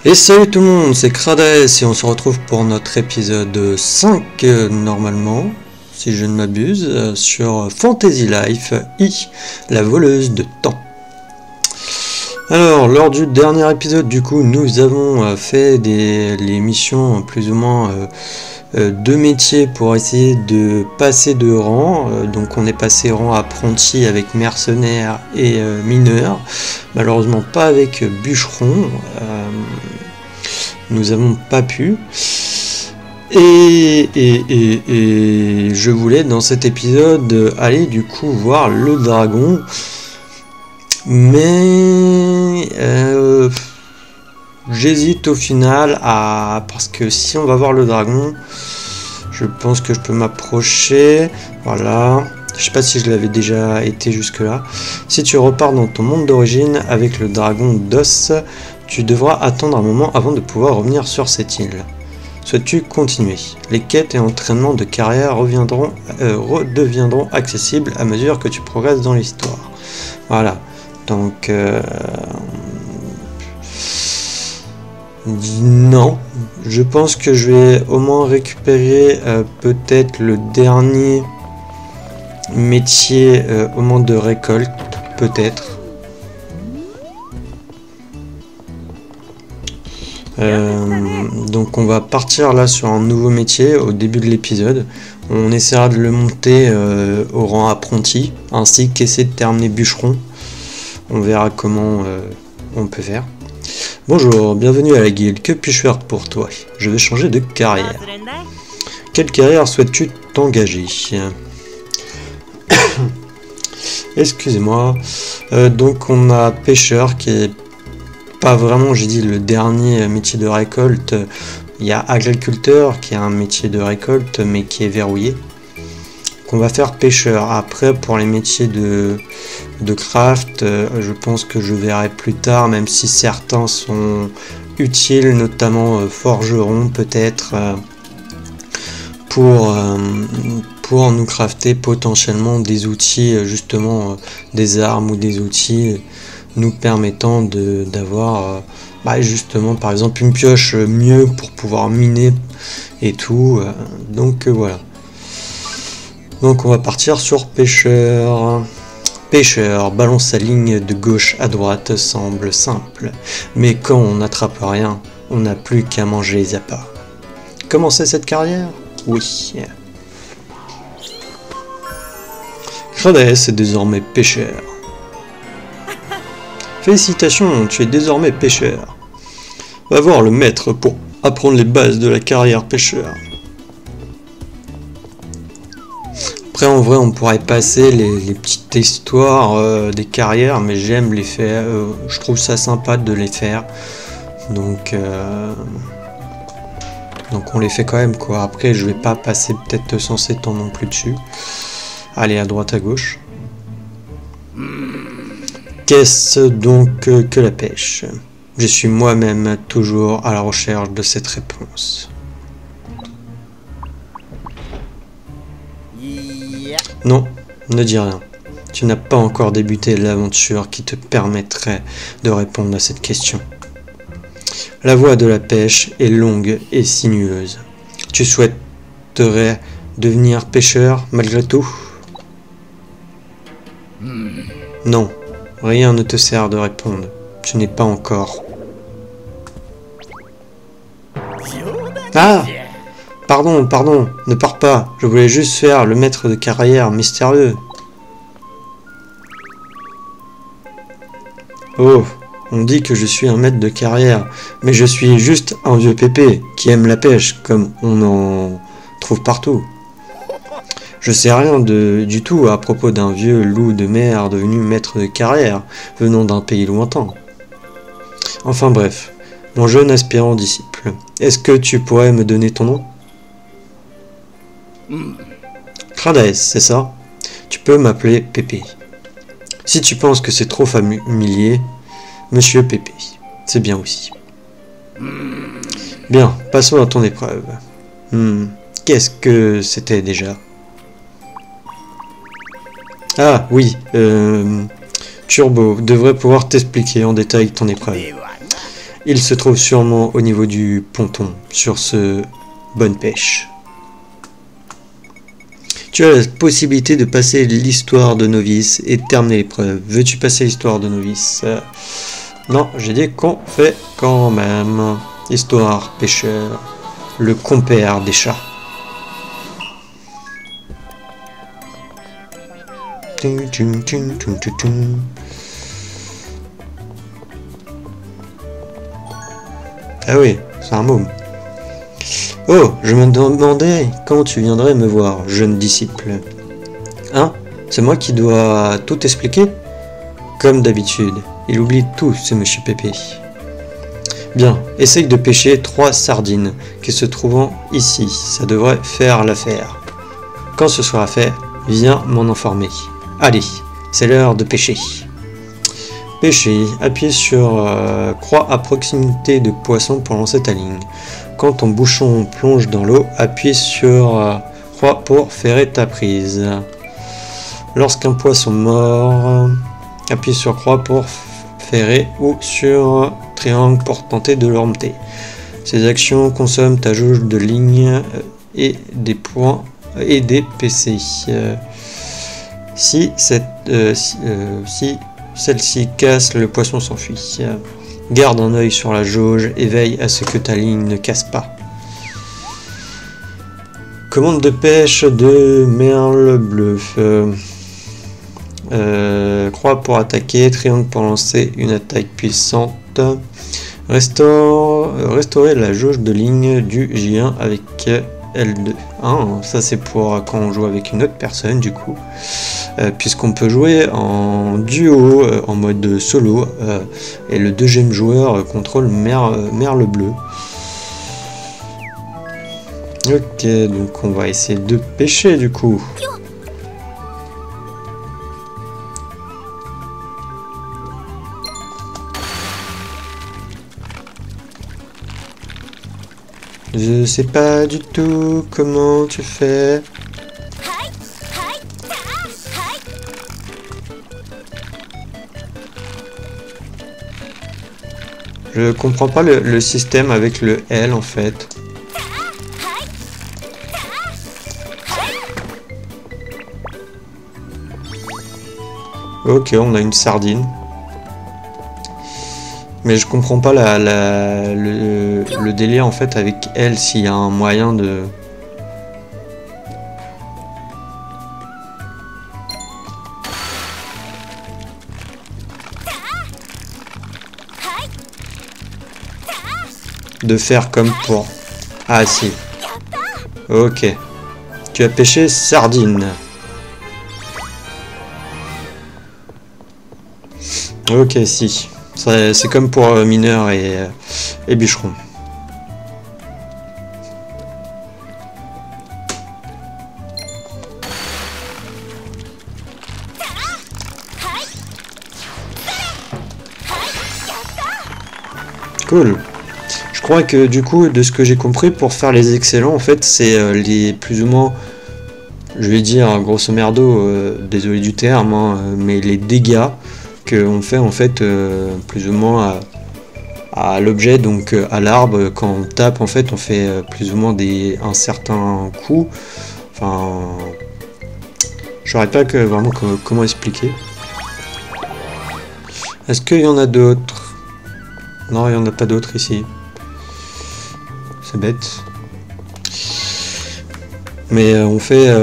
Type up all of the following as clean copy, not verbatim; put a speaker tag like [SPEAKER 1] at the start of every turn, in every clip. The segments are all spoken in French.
[SPEAKER 1] Et salut tout le monde, c'est Crades et on se retrouve pour notre épisode 5 normalement, si je ne m'abuse, sur Fantasy Life I, la voleuse de temps. Alors, lors du dernier épisode, du coup, nous avons fait les missions plus ou moins de métiers pour essayer de passer de rang. Donc on est passé rang apprenti avec mercenaire et mineur, malheureusement pas avec bûcheron. Nous avons pas pu. Et je voulais dans cet épisode aller du coup voir le dragon. Mais j'hésite au final parce que si on va voir le dragon, je pense que je peux m'approcher. Voilà. Je sais pas si je l'avais déjà été jusque là. Si tu repars dans ton monde d'origine avec le dragon d'os, tu devras attendre un moment avant de pouvoir revenir sur cette île. Souhaites-tu continuer? Les quêtes et entraînements de carrière redeviendront accessibles à mesure que tu progresses dans l'histoire. Voilà. Donc non, je pense que je vais au moins récupérer peut-être le dernier métier au moment de récolte, peut-être. Donc on va partir là sur un nouveau métier au début de l'épisode. On essaiera de le monter au rang apprenti, ainsi qu'essayer de terminer bûcheron. On verra comment on peut faire. Bonjour, bienvenue à la guilde. Que puis-je faire pour toi? Je vais changer de carrière. Quelle carrière souhaites-tu t'engager? Excusez-moi. Donc on a pêcheur qui est pas vraiment, j'ai dit, le dernier métier de récolte. Il y a agriculteur qui est un métier de récolte mais qui est verrouillé. On va faire pêcheur. Après, pour les métiers de craft, je pense que je verrai plus tard, même si certains sont utiles, notamment forgeron peut-être, pour nous crafter potentiellement des outils, justement des armes ou des outils nous permettant d'avoir justement par exemple une pioche mieux pour pouvoir miner et tout. Donc voilà. Donc on va partir sur pêcheur. Pêcheur, balance sa ligne de gauche à droite semble simple, mais quand on n'attrape rien, on n'a plus qu'à manger les appâts. Commencer cette carrière? Oui. Crades est désormais pêcheur. Félicitations, tu es désormais pêcheur. Va voir le maître pour apprendre les bases de la carrière pêcheur. Après, en vrai, on pourrait passer les petites histoires des carrières, mais j'aime les faire. Je trouve ça sympa de les faire. Donc on les fait quand même, quoi. Après, je vais pas passer peut-être 107 ans non plus dessus. Allez, à droite, à gauche. Qu'est-ce donc que la pêche? Je suis moi-même toujours à la recherche de cette réponse. Non, ne dis rien. Tu n'as pas encore débuté l'aventure qui te permettrait de répondre à cette question. La voie de la pêche est longue et sinueuse. Tu souhaiterais devenir pêcheur malgré tout? Non, rien ne te sert de répondre. Tu n'es pas encore. Ah! Pardon, ne pars pas. Je voulais juste faire le maître de carrière mystérieux. Oh, on dit que je suis un maître de carrière, mais je suis juste un vieux pépé qui aime la pêche, comme on en trouve partout. Je sais rien du tout à propos d'un vieux loup de mer devenu maître de carrière, venant d'un pays lointain. Enfin bref, mon jeune aspirant disciple, est-ce que tu pourrais me donner ton nom? Crades, c'est ça? Tu peux m'appeler Pépé. Si tu penses que c'est trop familier, Monsieur Pépé, c'est bien aussi. Bien, passons à ton épreuve. Qu'est-ce que c'était déjà? Ah oui, Turbo devrait pouvoir t'expliquer en détail ton épreuve. Il se trouve sûrement au niveau du ponton. Sur ce, bonne pêche. Tu as la possibilité de passer l'histoire de novice et terminer l'épreuve. Veux-tu passer l'histoire de novice? Non, j'ai dit qu'on fait quand même. Histoire pêcheur, le compère des chats. Ah oui, c'est un môme. Oh, je me demandais quand tu viendrais me voir, jeune disciple. Hein? C'est moi qui dois tout expliquer? Comme d'habitude, il oublie tout, ce monsieur Pépé. Bien, essaye de pêcher 3 sardines qui se trouvent ici, ça devrait faire l'affaire. Quand ce sera fait, viens m'en informer. Allez, c'est l'heure de pêcher. Pêcher, appuie sur croix à proximité de poisson pour lancer ta ligne. Quand ton bouchon plonge dans l'eau, appuie sur croix pour ferrer ta prise. Lorsqu'un poisson mord, appuie sur croix pour ferrer ou sur triangle pour tenter de le remonter. Ces actions consomment ta jauge de ligne et des points et des PC. Si celle-ci casse, le poisson s'enfuit. Garde un œil sur la jauge et veille à ce que ta ligne ne casse pas. Commande de pêche de merle bleu. Croix pour attaquer, triangle pour lancer une attaque puissante. Restaurer la jauge de ligne du J1 avec L2. Ah, ça c'est pour quand on joue avec une autre personne du coup. Puisqu'on peut jouer en duo, en mode solo, et le deuxième joueur contrôle merle bleu. Ok, donc on va essayer de pêcher du coup. Je sais pas du tout comment tu fais. Je comprends pas le système avec le L en fait. Ok, on a une sardine. Mais je comprends pas le délire en fait avec elle, s'il y a un moyen de... de faire comme pour... Ah si. Ok. Tu as pêché sardine. Ok, si. C'est comme pour mineur et bûcheron. Cool. Je crois que du coup, de ce que j'ai compris, pour faire les excellents, en fait, c'est les plus ou moins, je vais dire grosso merdo, désolé du terme, hein, mais les dégâts qu'on fait en fait plus ou moins à l'objet, donc à l'arbre. Quand on tape en fait on fait plus ou moins un certain coup. Enfin, je saurais pas vraiment comment expliquer. Est-ce qu'il y en a d'autres? Non, il n'y en a pas d'autres ici. C'est bête. Mais on fait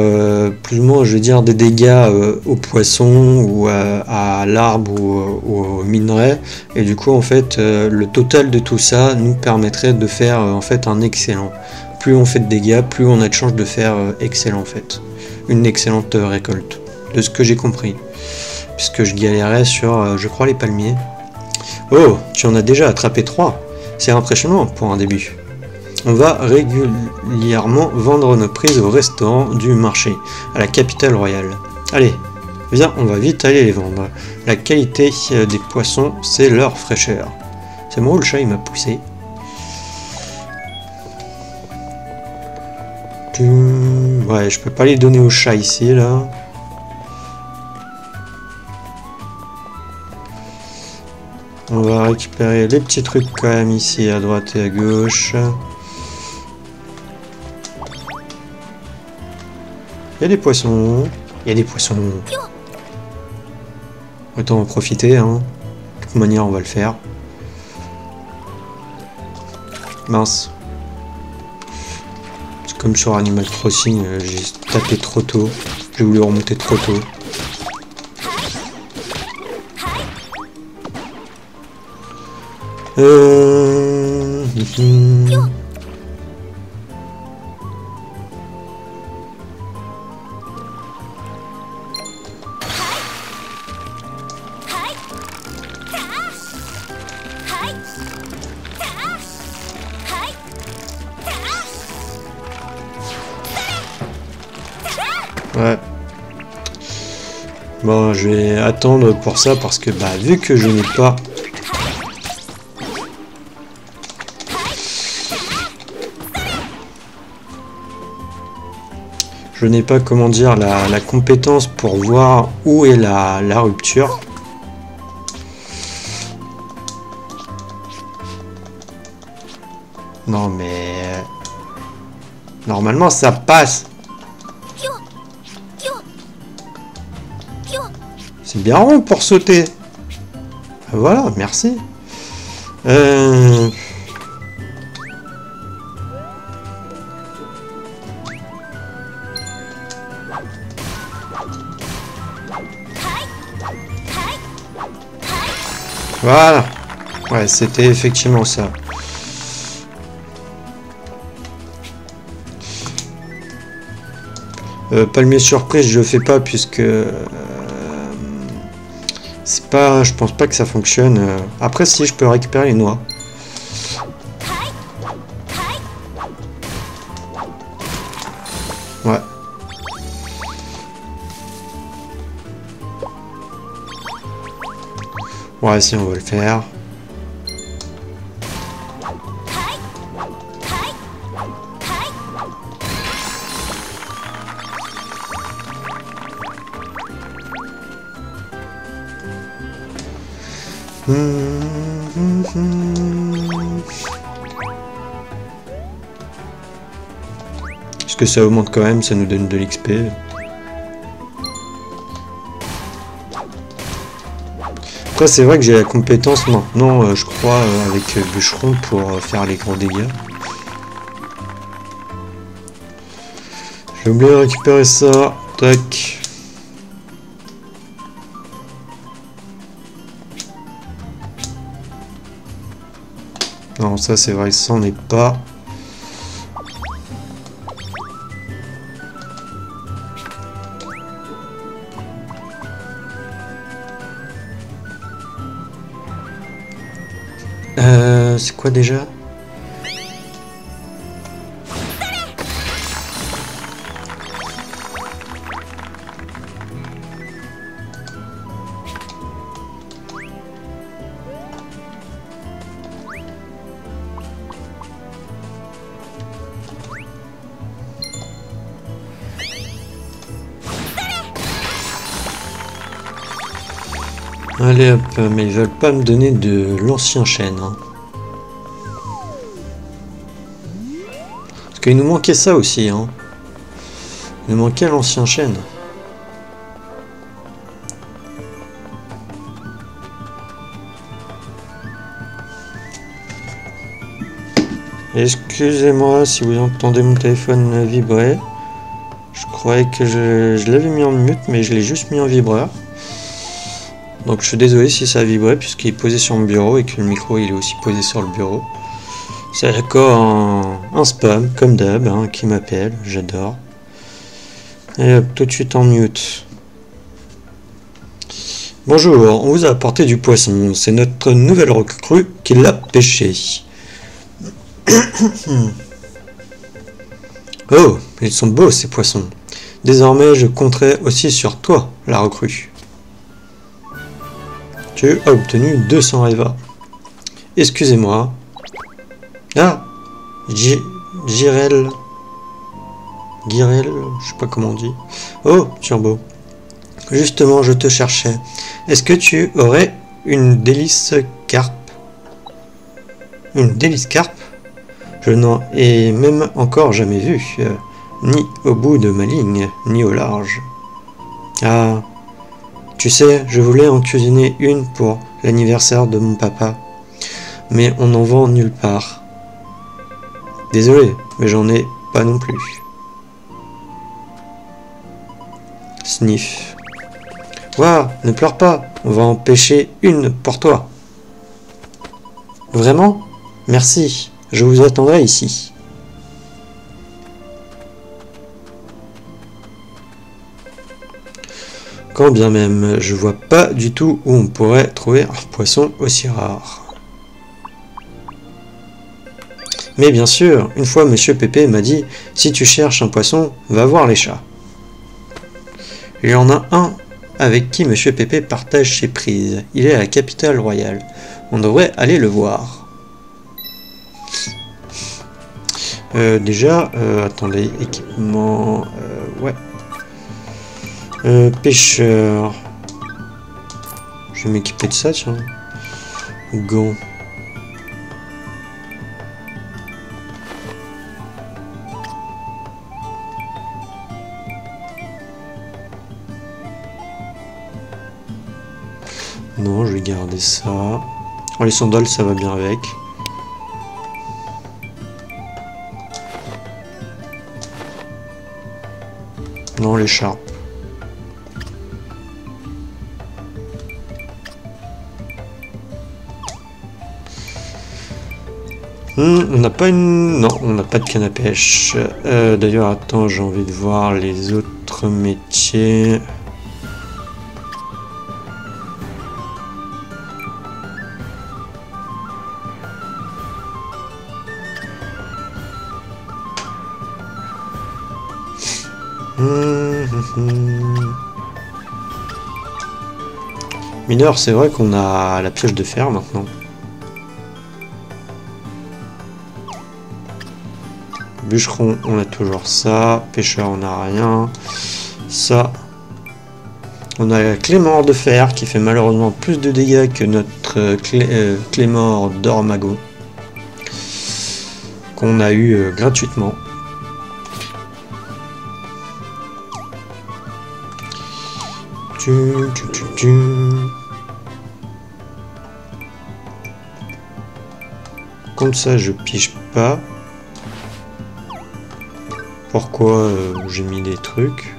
[SPEAKER 1] plus ou moins, je veux dire, des dégâts aux poissons ou à l'arbre ou au minerai. Et du coup, en fait, le total de tout ça nous permettrait de faire en fait un excellent. Plus on fait de dégâts, plus on a de chances de faire excellent en fait. Une excellente récolte, de ce que j'ai compris. Puisque je galérais sur, je crois, les palmiers. Oh, tu en as déjà attrapé 3. C'est impressionnant pour un début. On va régulièrement vendre nos prises au restaurant du marché, à la capitale royale. Allez, viens, on va vite aller les vendre. La qualité des poissons, c'est leur fraîcheur. C'est moi ou le chat, il m'a poussé. Ouais, je peux pas les donner au chat ici, là. On va récupérer les petits trucs quand même ici à droite et à gauche. Il y a des poissons. Il y a des poissons. Autant en profiter, hein. De toute manière, on va le faire. Mince. C'est comme sur Animal Crossing, j'ai tapé trop tôt. J'ai voulu remonter trop tôt. Ouais. Bon, je vais attendre pour ça parce que bah vu que je n'ai pas comment dire la compétence pour voir où est la rupture. Non mais normalement ça passe. C'est bien rond pour sauter. Voilà, merci. Voilà. Ouais, c'était effectivement ça. Palmier surprise, je fais pas puisque c'est pas, je pense pas que ça fonctionne. Après, si je peux récupérer les noix. Ouais. Ouais, si on va le faire. Parce que ça augmente quand même, ça nous donne de l'XP. Après c'est vrai que j'ai la compétence maintenant, je crois, avec bûcheron pour faire les gros dégâts. J'ai oublié de récupérer ça. Tac. Non, ça c'est vrai, ça n'en est pas. C'est quoi déjà? Allez hop, mais ils veulent pas me donner de l'ancien chêne. Hein. Parce qu'il nous manquait ça aussi. Hein. Il nous manquait l'ancien chêne. Excusez-moi si vous entendez mon téléphone vibrer. Je croyais que je l'avais mis en mute, mais je l'ai juste mis en vibreur. Donc je suis désolé si ça a vibré puisqu'il est posé sur mon bureau et que le micro il est aussi posé sur le bureau. C'est encore un spam comme d'hab hein, qui m'appelle, j'adore. Et hop, tout de suite en mute. Bonjour, on vous a apporté du poisson, c'est notre nouvelle recrue qui l'a pêché. Oh, ils sont beaux ces poissons. Désormais je compterai aussi sur toi, la recrue. Tu as obtenu 200 Eva. Excusez-moi. Ah, Girel, je sais pas comment on dit. Oh, Turbo. Justement, je te cherchais. Est-ce que tu aurais une délice carpe. Une délice carpe? Je n'en ai même encore jamais vu, ni au bout de ma ligne, ni au large. Ah, tu sais, je voulais en cuisiner une pour l'anniversaire de mon papa, mais on n'en vend nulle part. Désolé, mais j'en ai pas non plus. Sniff. Waouh, ne pleure pas, on va en pêcher une pour toi. Vraiment? Merci, je vous attendrai ici. Quand bien même, je vois pas du tout où on pourrait trouver un poisson aussi rare. Mais bien sûr, une fois Monsieur Pépé m'a dit, si tu cherches un poisson, va voir les chats. Il y en a un avec qui Monsieur Pépé partage ses prises. Il est à la capitale royale. On devrait aller le voir. Déjà, attendez, équipement, ouais. Pêcheur. Je vais m'équiper de ça, tiens. Gants. Non, je vais garder ça. Oh, les sandales, ça va bien avec. Non, l'écharpe. On n'a pas une... Non, on n'a pas de canne à pêche. D'ailleurs, attends, j'ai envie de voir les autres métiers. Mineur, c'est vrai qu'on a la pioche de fer maintenant. Bûcheron, on a toujours ça. Pêcheur, on n'a rien. Ça. On a la clémore de fer qui fait malheureusement plus de dégâts que notre clémore d'ormago. Qu'on a eu gratuitement. Comme ça, je pige pas. Pourquoi j'ai mis des trucs?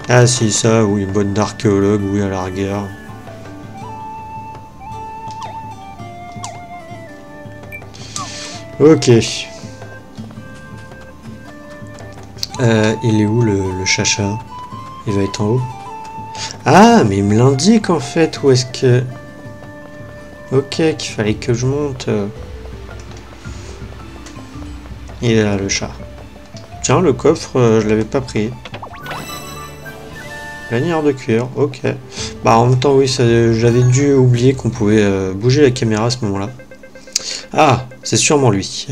[SPEAKER 1] Ah si, ça, oui, boîte d'archéologue, oui, à la rigueur. Ok. Il est où le chacha? Il va être en haut. Ah, mais il me l'indique en fait, où est-ce que... Ok, qu'il fallait que je monte. Il est là, le chat. Tiens, le coffre, je l'avais pas pris. Lanière de cuir, ok. Bah en même temps, oui, j'avais dû oublier qu'on pouvait bouger la caméra à ce moment-là. Ah, c'est sûrement lui.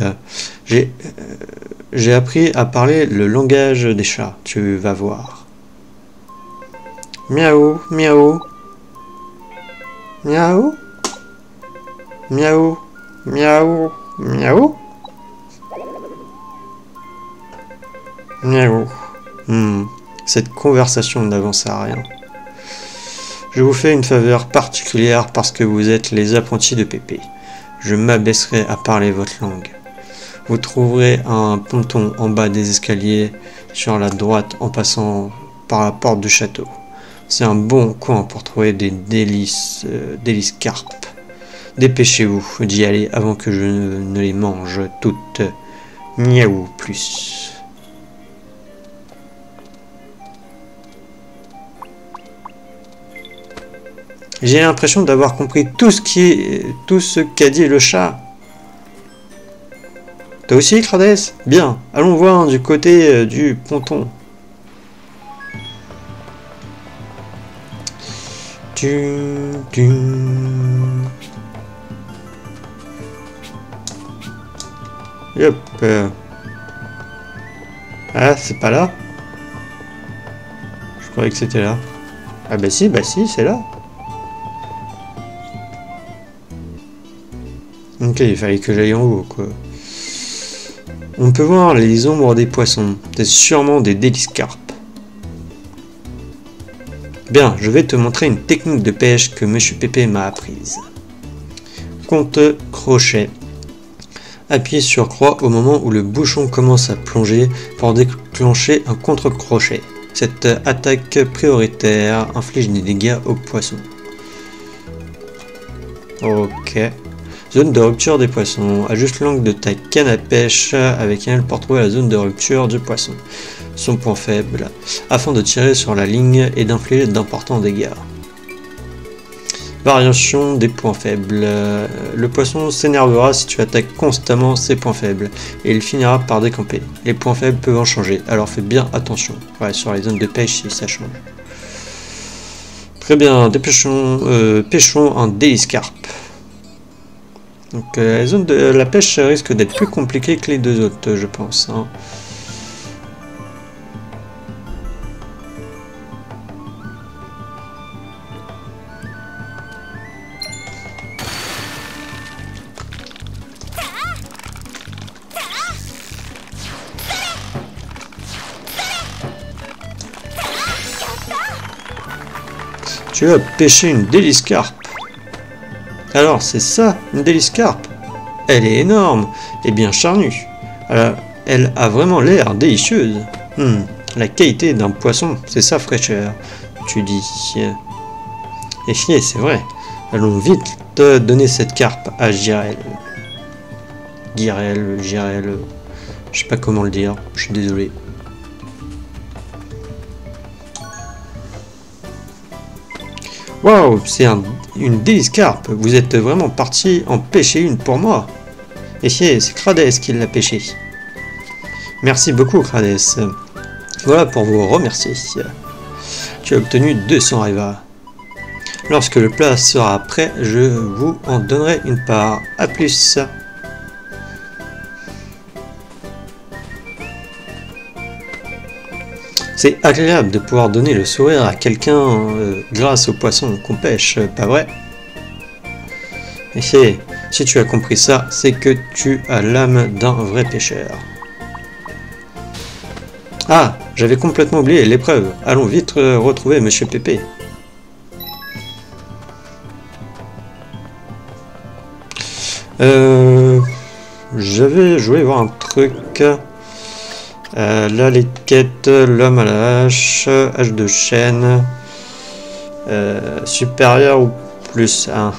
[SPEAKER 1] J'ai appris à parler le langage des chats, tu vas voir. Miaou, miaou. Miaou. Miaou, miaou, miaou. Miaou. Cette conversation n'avance à rien. Je vous fais une faveur particulière parce que vous êtes les apprentis de Pépé. Je m'abaisserai à parler votre langue. Vous trouverez un ponton en bas des escaliers sur la droite en passant par la porte du château. C'est un bon coin pour trouver des délices carpes. Dépêchez-vous d'y aller avant que je ne les mange toutes. Miaou plus. J'ai l'impression d'avoir compris tout ce qu'a dit le chat. Toi aussi, Crades? Bien, allons voir du côté du ponton. Yep. Ah, c'est pas là? Je croyais que c'était là. Ah bah si, c'est là. Ok, il fallait que j'aille en haut, quoi. On peut voir les ombres des poissons. C'est sûrement des déliscarpes. Bien, je vais te montrer une technique de pêche que Monsieur Pépé m'a apprise. Compte crochet. Appuyez sur croix au moment où le bouchon commence à plonger pour déclencher un contre-crochet. Cette attaque prioritaire inflige des dégâts aux poissons. Ok. Zone de rupture des poissons. Ajuste l'angle de ta canne à pêche avec elle pour trouver la zone de rupture du poisson. Son point faible, afin de tirer sur la ligne et d'infliger d'importants dégâts. Variation des points faibles. Le poisson s'énervera si tu attaques constamment ses points faibles, et il finira par décamper. Les points faibles peuvent en changer, alors fais bien attention. Ouais, sur les zones de pêche, si ça change. Très bien, pêchons un déliscarpe. Donc la zone de la pêche risque d'être plus compliquée que les deux autres, je pense. Hein. Tu as pêché une déliscarpe. Alors, c'est ça, une déliscarpe. Elle est énorme et bien charnue. Elle a vraiment l'air délicieuse. La qualité d'un poisson, c'est sa fraîcheur, tu dis. Et c'est vrai. Allons vite te donner cette carpe à Jirel. Jirel, je sais pas comment le dire, je suis désolé. Waouh, c'est une déliscarpe. Vous êtes vraiment parti en pêcher une pour moi. Et c'est Crades qui l'a pêché. Merci beaucoup, Crades. Voilà pour vous remercier. Tu as obtenu 200 Reva. Lorsque le plat sera prêt, je vous en donnerai une part. A plus. C'est agréable de pouvoir donner le sourire à quelqu'un grâce au poisson qu'on pêche, pas vrai? Et si tu as compris ça, c'est que tu as l'âme d'un vrai pêcheur. Ah, j'avais complètement oublié l'épreuve. Allons vite retrouver Monsieur Pépé. Je voulais voir un truc. Là, les quêtes, l'homme à la hache, hache de chêne, supérieur ou plus 1.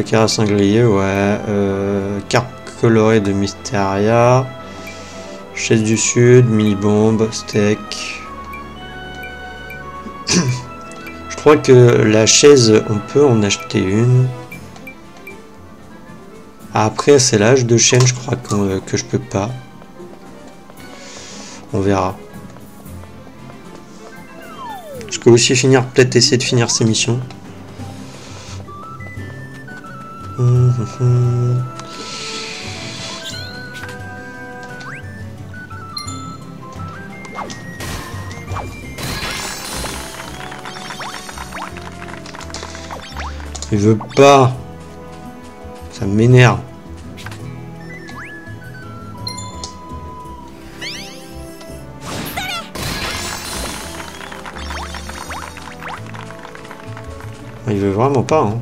[SPEAKER 1] Carré sanglier, ouais. Carte colorée de Mysteria, chaise du sud, mini-bombe, steak. Je crois que la chaise, on peut en acheter une. Après, c'est l'âge de chêne, je crois que je peux pas. On verra. Je peux aussi peut-être essayer de finir ces missions. Il veut pas. Ça m'énerve. Il veut vraiment pas, hein.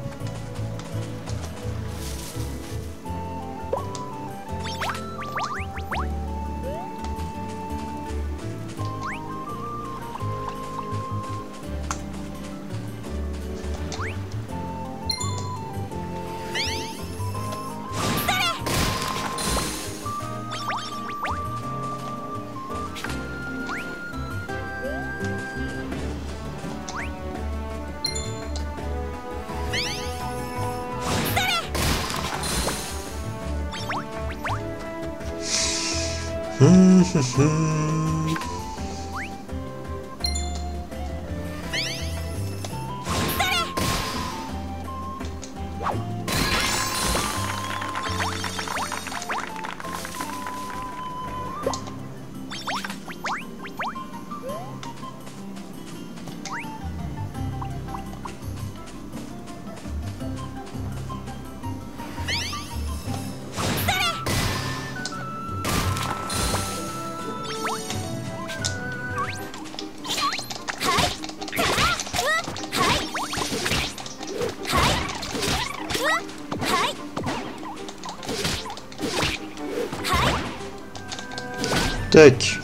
[SPEAKER 1] Tac.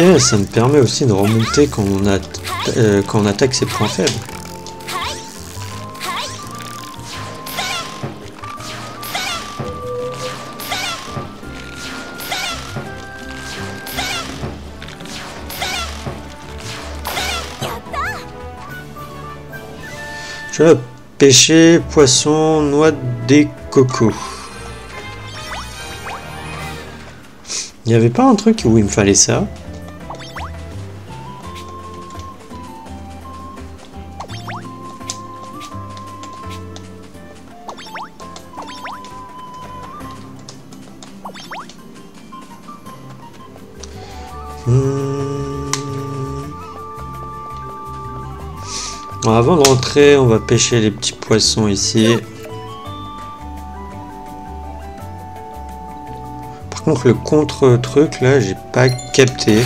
[SPEAKER 1] Ok, ça me permet aussi de remonter quand on attaque ses points faibles. Je vais pêcher poisson, noix des cocos. Il n'y avait pas un truc où il me fallait ça? Bon, avant de rentrer, on va pêcher les petits poissons ici. Par contre, le contre-truc, là, j'ai pas capté.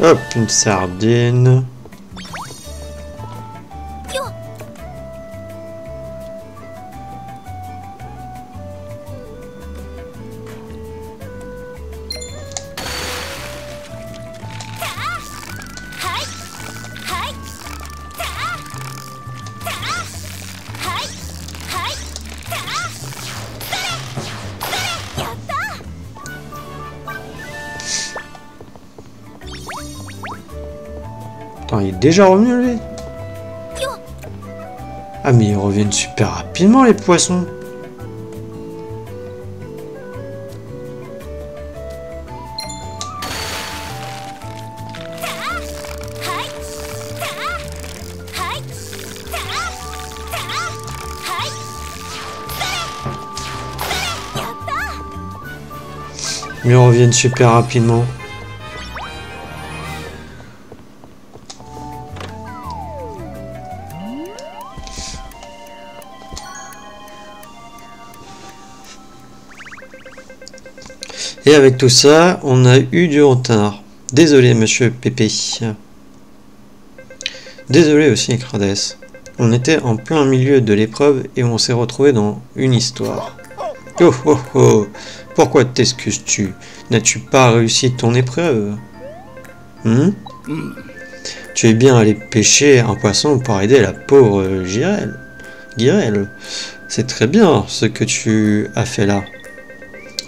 [SPEAKER 1] Hop, une sardine. Attends, il est déjà revenu lui? Ah mais ils reviennent super rapidement les poissons. Ils reviennent super rapidement. Et avec tout ça, on a eu du retard. Désolé, monsieur Pépé. Désolé aussi, Crades. On était en plein milieu de l'épreuve et on s'est retrouvé dans une histoire. Oh oh oh! Pourquoi t'excuses-tu? N'as-tu pas réussi ton épreuve? Tu es bien allé pêcher un poisson pour aider la pauvre Guirel. C'est très bien ce que tu as fait là.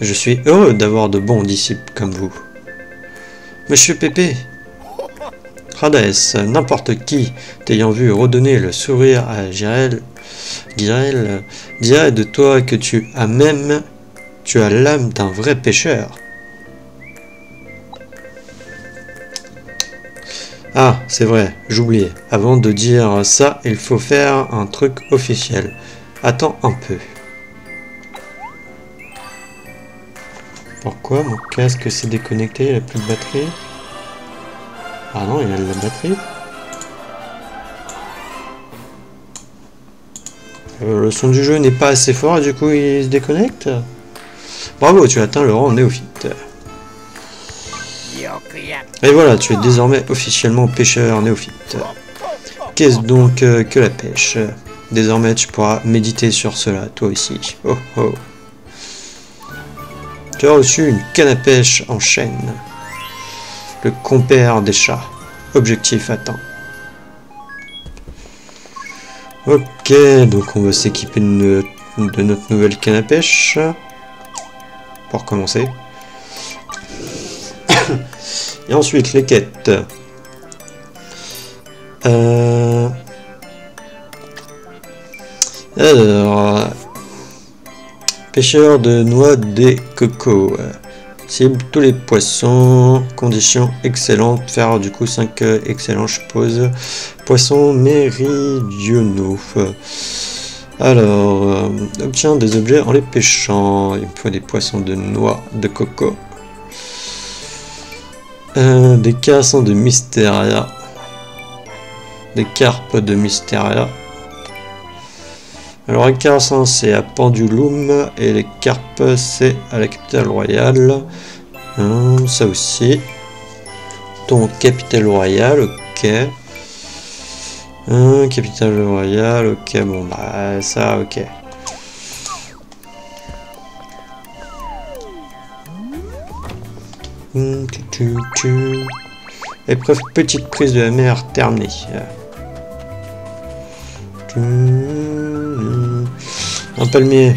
[SPEAKER 1] Je suis heureux d'avoir de bons disciples comme vous. Monsieur Pépé, Crades, n'importe qui t'ayant vu redonner le sourire à Guirel dirait de toi que tu as l'âme d'un vrai pêcheur. Ah, c'est vrai, j'oubliais. Avant de dire ça, il faut faire un truc officiel. Attends un peu. Pourquoi mon casque s'est déconnecté? Il n'a plus de batterie? Ah non, il a de la batterie. Le son du jeu n'est pas assez fort et du coup il se déconnecte. Bravo, tu as atteint le rang néophyte. Et voilà, tu es désormais officiellement pêcheur néophyte. Qu'est-ce donc que la pêche? Désormais tu pourras méditer sur cela, toi aussi. Oh oh. Tu as reçu une canne à pêche en chaîne. Le compère des chats. Objectif atteint. Ok, donc on va s'équiper de notre nouvelle canne à pêche. Pour commencer. Et ensuite, les quêtes. Alors... Pêcheur de noix des cocos. Cible tous les poissons. Conditions excellentes. Faire du coup 5 excellents, je suppose. Poissons méridionaux. Alors, obtient des objets en les pêchant. Il me faut des poissons de noix de coco. Des cassons de Mysteria. Des carpes de Mysteria. Alors les cassons c'est à Pendulum et les carpes c'est à la capitale royale. Ça aussi. Donc capitale royale, ok. Capitale royale, ok, bon bah ça, ok. Épreuve petite prise de la mer terminée. Un palmier.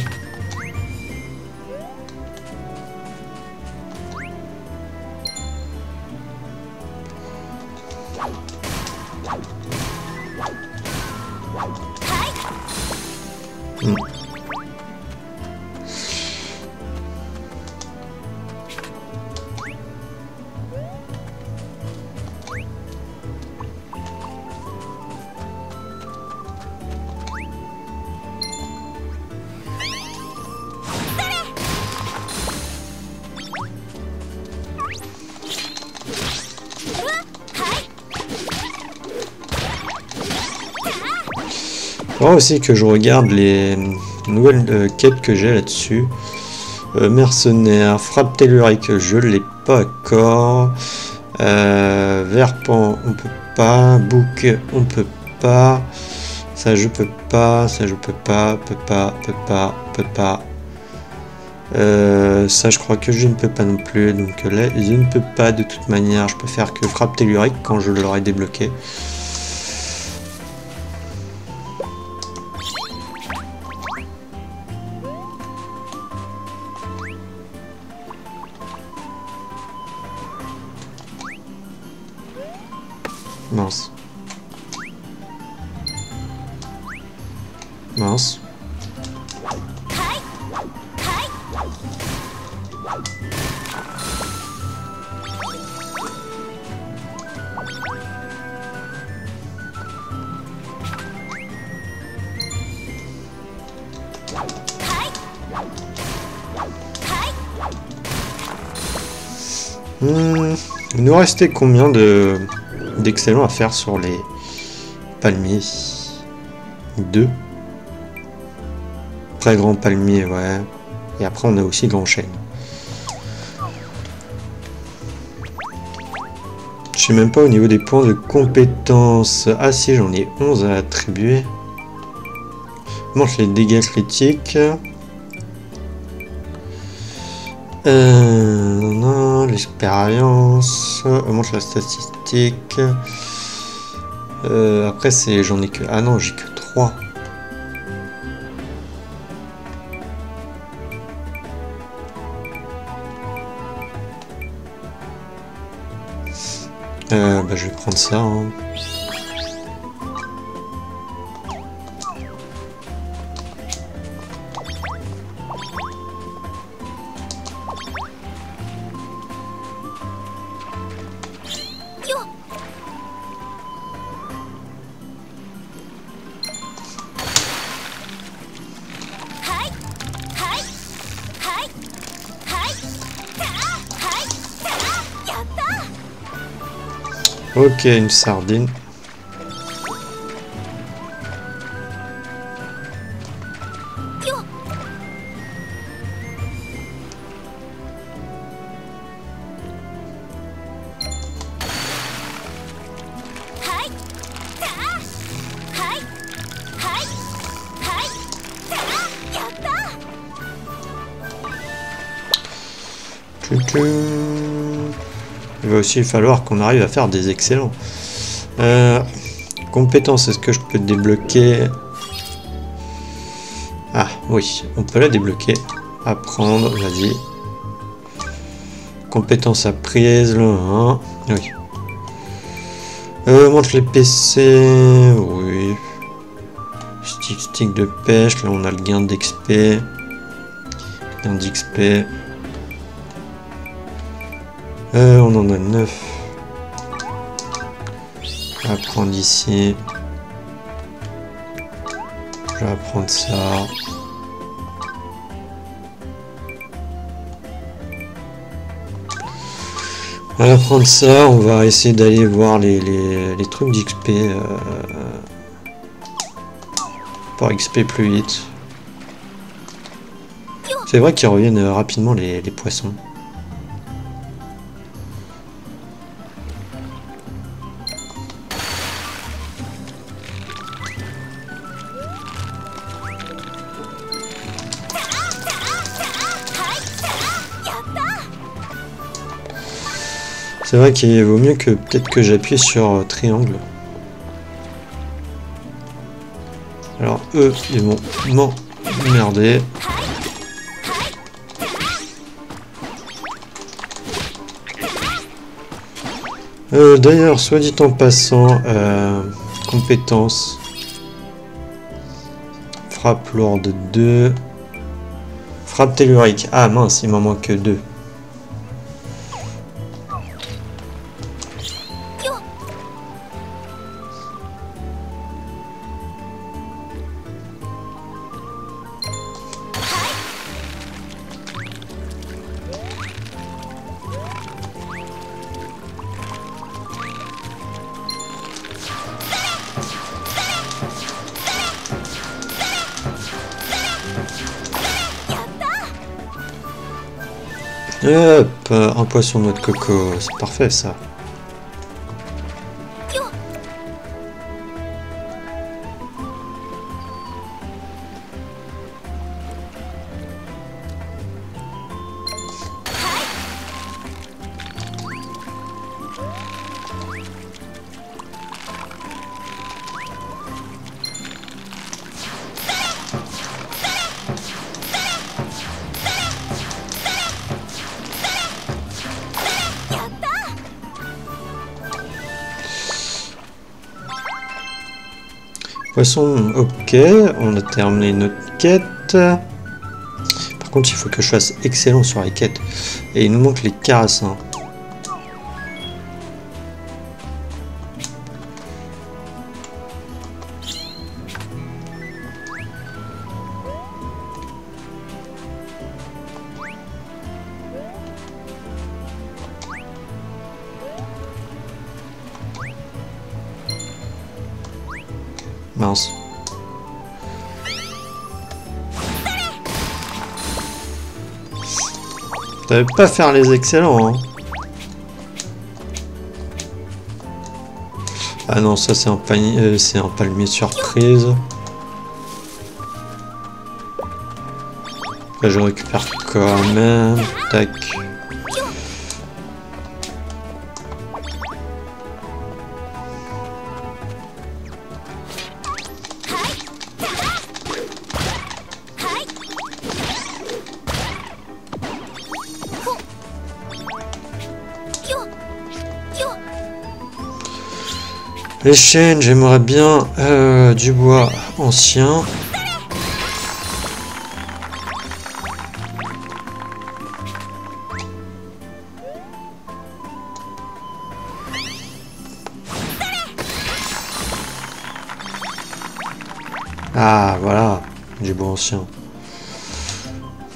[SPEAKER 1] Faut aussi que je regarde les nouvelles quêtes que j'ai là-dessus. Mercenaire, frappe tellurique, je l'ai pas encore. Verpent, on peut pas. Bouc, on peut pas. Ça je peux pas, ça je peux pas, peut pas. Ça je crois que je ne peux pas non plus, donc là je ne peux pas de toute manière, je peux faire que frappe tellurique quand je l'aurai débloqué. Mince. Mince. Il nous restait combien d'excellents à faire sur les palmiers? 2. Très grand palmier, ouais. Et après on a aussi grand chêne. Je sais même pas au niveau des points de compétences. Ah si, j'en ai 11 à attribuer. Mange les dégâts critiques. Non, l'expérience. Mange la statistique. Après c'est j'en ai que. Ah non, j'ai que 3. Bah, je vais prendre ça. Hein. Ok, une sardine. Il va aussi falloir qu'on arrive à faire des excellents. Compétence, est-ce que je peux débloquer? Ah oui, on peut la débloquer. Apprendre, vas-y. Compétence apprise, là, hein. Oui. Montre les PC, oui. Stick de pêche, là on a le gain d'XP. Rien d'XP. On en a 9. Je vais prendre ici. Je vais prendre ça. On va prendre ça. On va essayer d'aller voir les trucs d'XP. Pour XP plus vite. C'est vrai qu'ils reviennent rapidement les poissons. C'est vrai qu'il vaut mieux que peut-être que j'appuie sur triangle. Alors eux, ils vont m'emmerder. D'ailleurs, soit dit en passant, compétences. Frappe lourde 2. Frappe tellurique. Ah mince, il m'en manque 2. Hop, un poisson noix de coco, c'est parfait ça. Poisson, ok, on a terminé notre quête. Par contre, il faut que je fasse excellent sur les quêtes. Et il nous manque les carassins. Mince. Je savais pas faire les excellents, hein. Ah non, ça c'est un panier, c'est un palmier surprise. Là, je récupère quand même. Tac. Les chaînes, j'aimerais bien du bois ancien. Ah voilà, du bois ancien.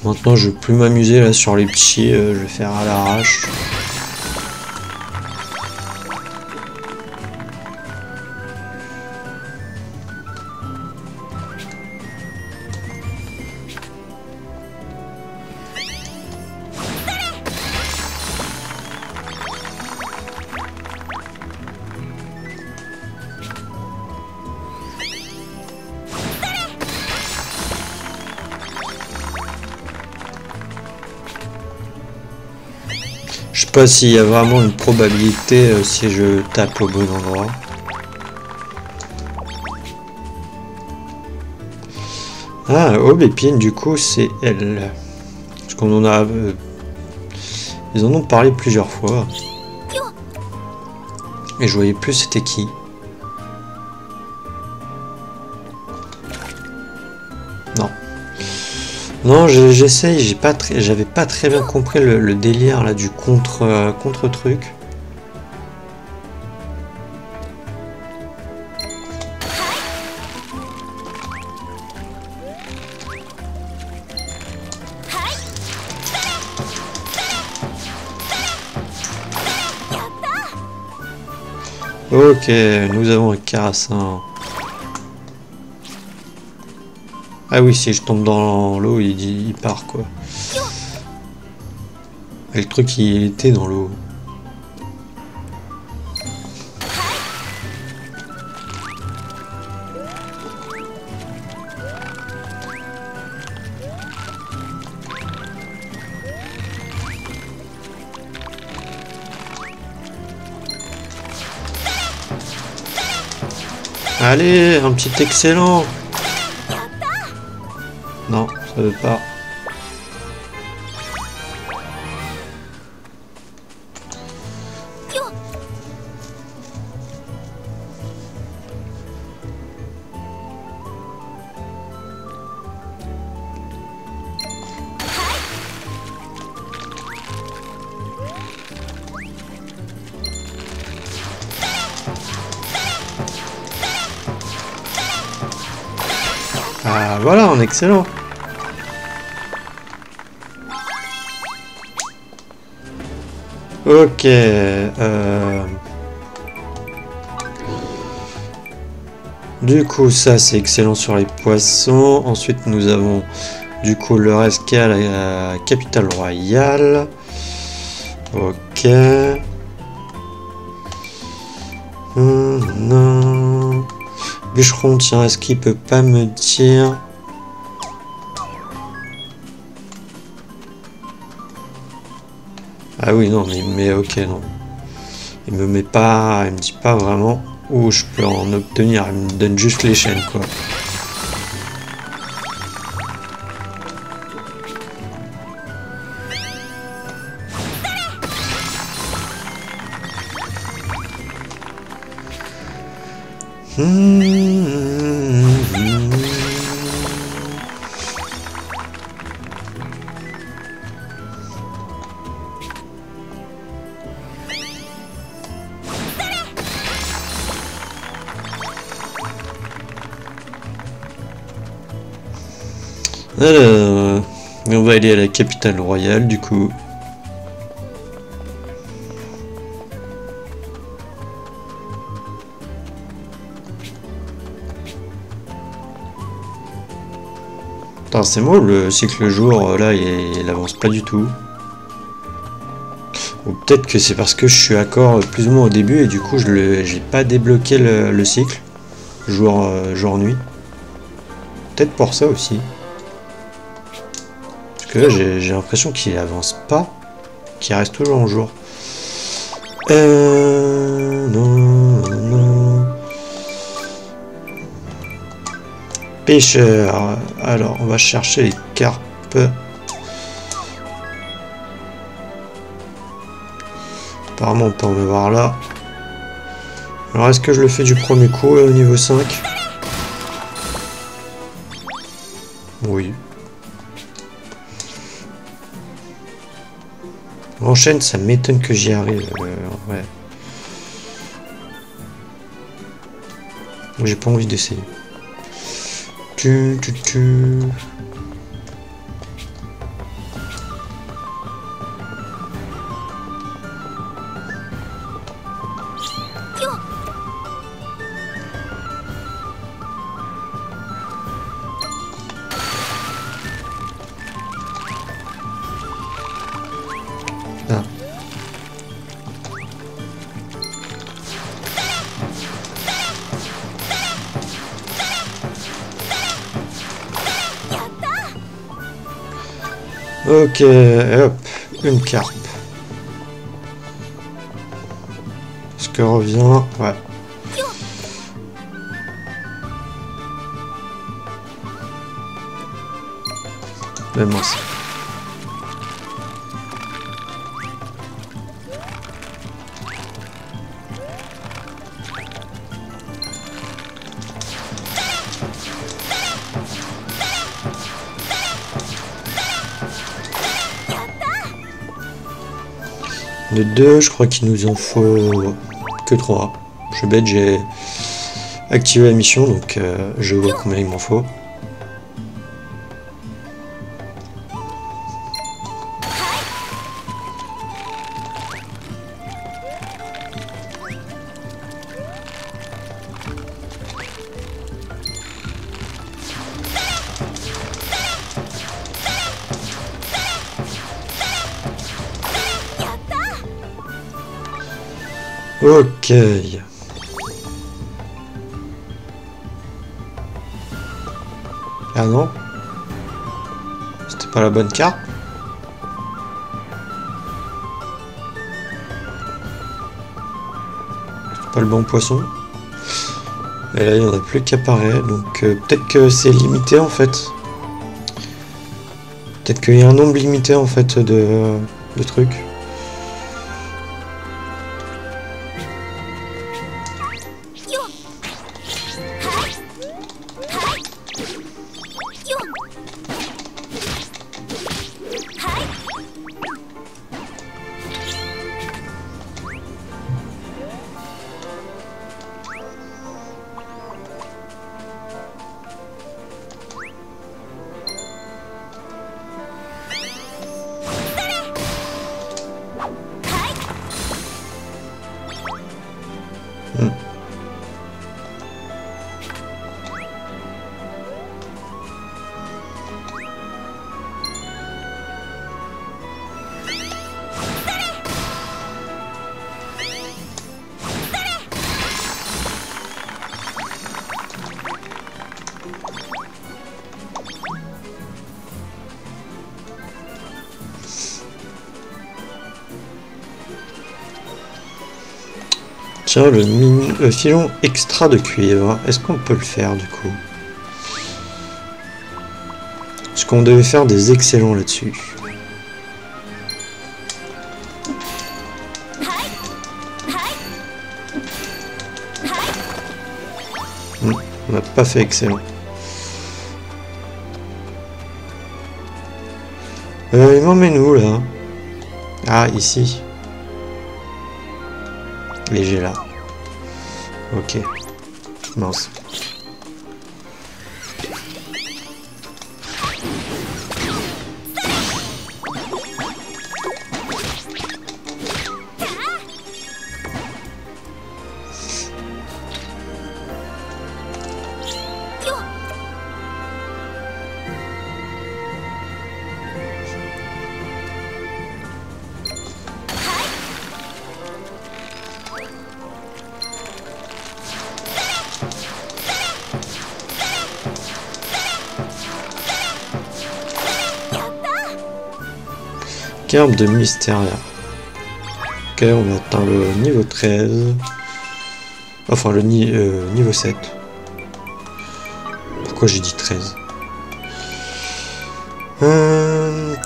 [SPEAKER 1] Maintenant je vais plus m'amuser là sur les petits, je vais faire à l'arrache. Je sais pas s'il y a vraiment une probabilité si je tape au bon endroit. Ah, Aubépine, du coup, c'est elle. Parce qu'on en a... ils en ont parlé plusieurs fois. Et je voyais plus c'était qui. Non. Non, j'essaye, j'avais pas très bien compris le délire là du contre truc. Ok, nous avons un Carassin. Ah oui, si je tombe dans l'eau, il part quoi. Et le truc, il était dans l'eau. Allez, un petit excellent. Non, ça veut pas. Ah voilà, un excellent. Ok. Du coup, ça c'est excellent sur les poissons. Ensuite, nous avons du coup le reste qui est à la capitale royale. Ok. Non. Bûcheron, tiens, est-ce qu'il peut pas me dire... Ah oui, non, mais ok, non. Il me met pas... Il me dit pas vraiment où je peux en obtenir. Il me donne juste les chaînes, quoi. Alors, on va aller à la capitale royale du coup. Putain, c'est moi le cycle jour là il avance pas du tout. Ou peut-être que c'est parce que je suis accord plus ou moins au début et du coup j'ai pas débloqué le cycle jour-nuit. Peut-être pour ça aussi. Parce que là j'ai l'impression qu'il avance pas, qu'il reste toujours en jour. Non. Pêcheur. Alors on va chercher les carpes. Apparemment on peut en avoir là. Alors est-ce que je le fais du premier coup au niveau 5? Oui. Enchaîne, ça m'étonne que j'y arrive. Ouais. J'ai pas envie d'essayer. Ah. Ok, hop, une carpe. Ce que revient, ouais. Même moi. De 2, je crois qu'il nous en faut que 3. Je suis bête, j'ai activé la mission, donc je vois combien il m'en faut. Ok. Ah non? C'était pas la bonne carte? C'est pas le bon poisson? Et là, il n'y en a plus qui apparaît, donc peut-être que c'est limité en fait. Peut-être qu'il y a un nombre limité en fait de trucs. Tiens, le filon extra de cuivre, est-ce qu'on peut le faire du coup? Est-ce qu'on devait faire des excellents là-dessus? On n'a pas fait excellent. Il m'emmène où là? Ah, ici. Léger là. Ok. Mince. Carte de Mysteria. Ok, on a atteint le niveau 13. Enfin, le niveau 7. Pourquoi j'ai dit 13?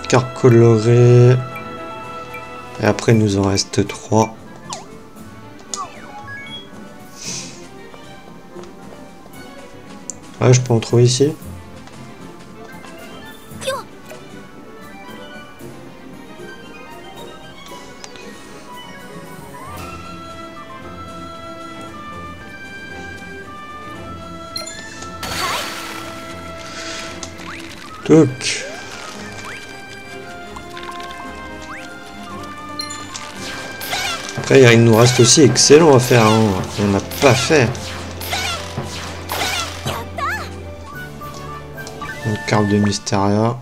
[SPEAKER 1] Carte colorée. Et après, il nous en reste 3. Ouais, je peux en trouver ici. Donc. Après, il nous reste aussi excellent à faire. Hein. On n'a pas fait. Une carte de Mysteria.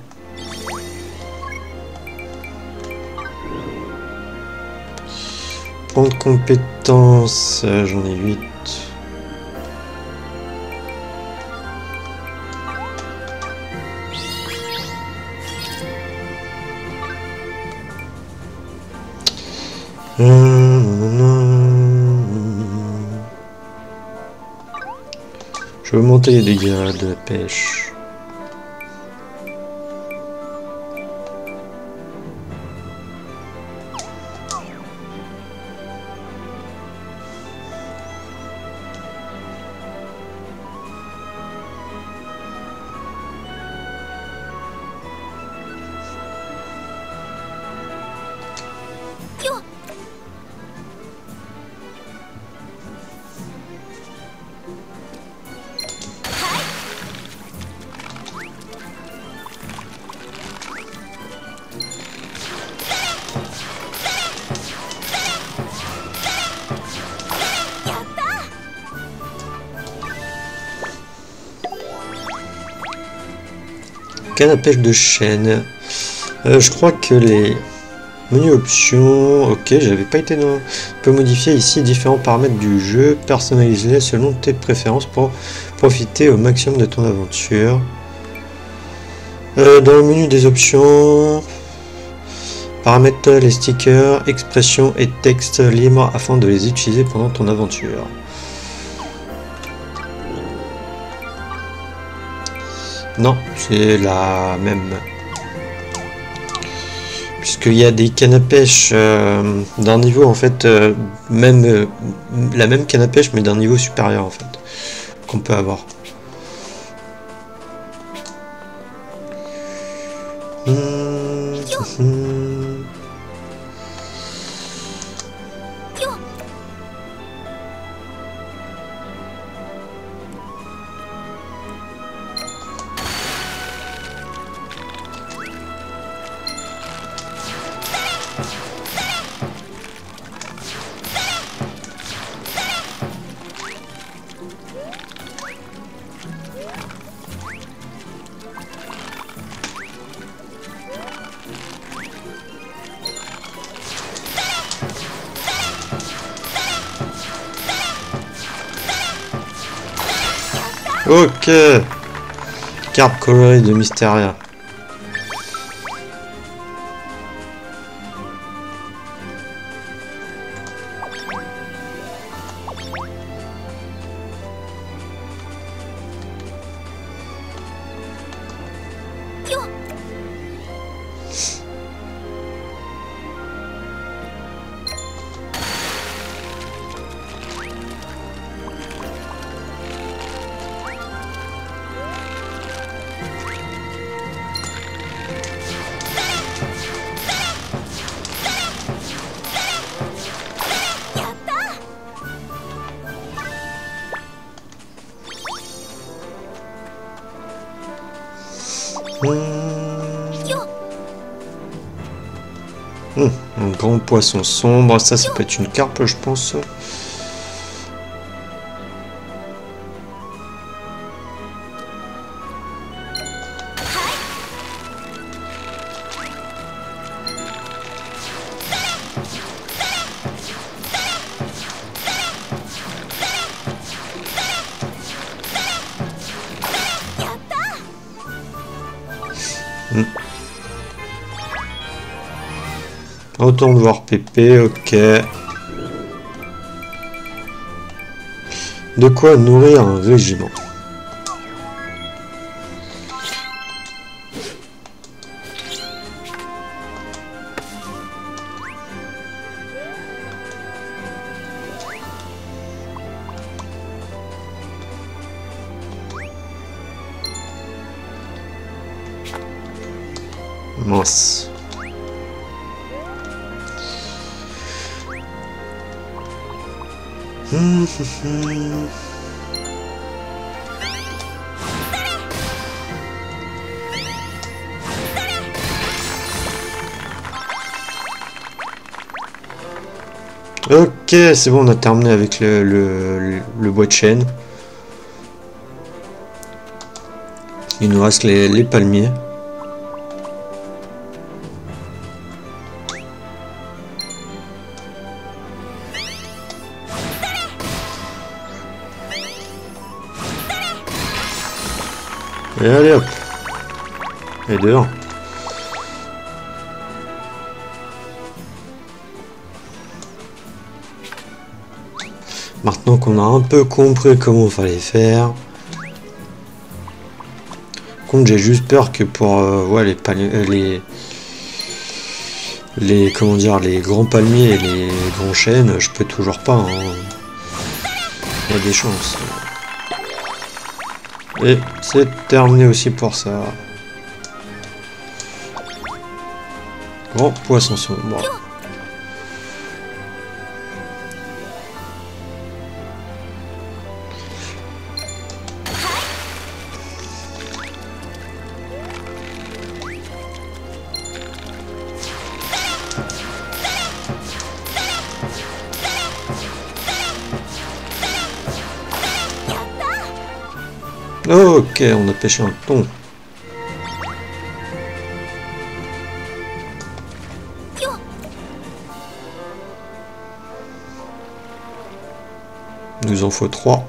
[SPEAKER 1] Point de compétence, j'en ai 8. Je veux monter les dégâts de la pêche. canne à pêche de chêne. Je crois que les menus options, ok, j'avais pas été dans... On peut modifier ici différents paramètres du jeu, personnalisés selon tes préférences pour profiter au maximum de ton aventure. Dans le menu des options, paramètres les stickers, expressions et textes libres afin de les utiliser pendant ton aventure. Non, c'est la même. Puisqu'il y a des cannes à pêche d'un niveau en fait, même la même canne à pêche mais d'un niveau supérieur en fait, qu'on peut avoir. Ok, carte colorée de Mysteria. Un grand poisson sombre, ça peut être une carpe je pense. Autant de voir Pépé, ok. De quoi nourrir un régiment. Mince. Ok, c'est bon, on a terminé avec le bois de chêne. Il nous reste les palmiers. Et allez hop. Et dehors. Maintenant qu'on a un peu compris comment il fallait faire. Contre, j'ai juste peur que pour ouais, les comment dire, les grands palmiers et les grands chênes, je peux toujours pas. Hein. Il y a des chances. Et c'est terminé aussi pour ça. Grand poisson sombre. Ok, on a pêché un thon. nous en faut 3.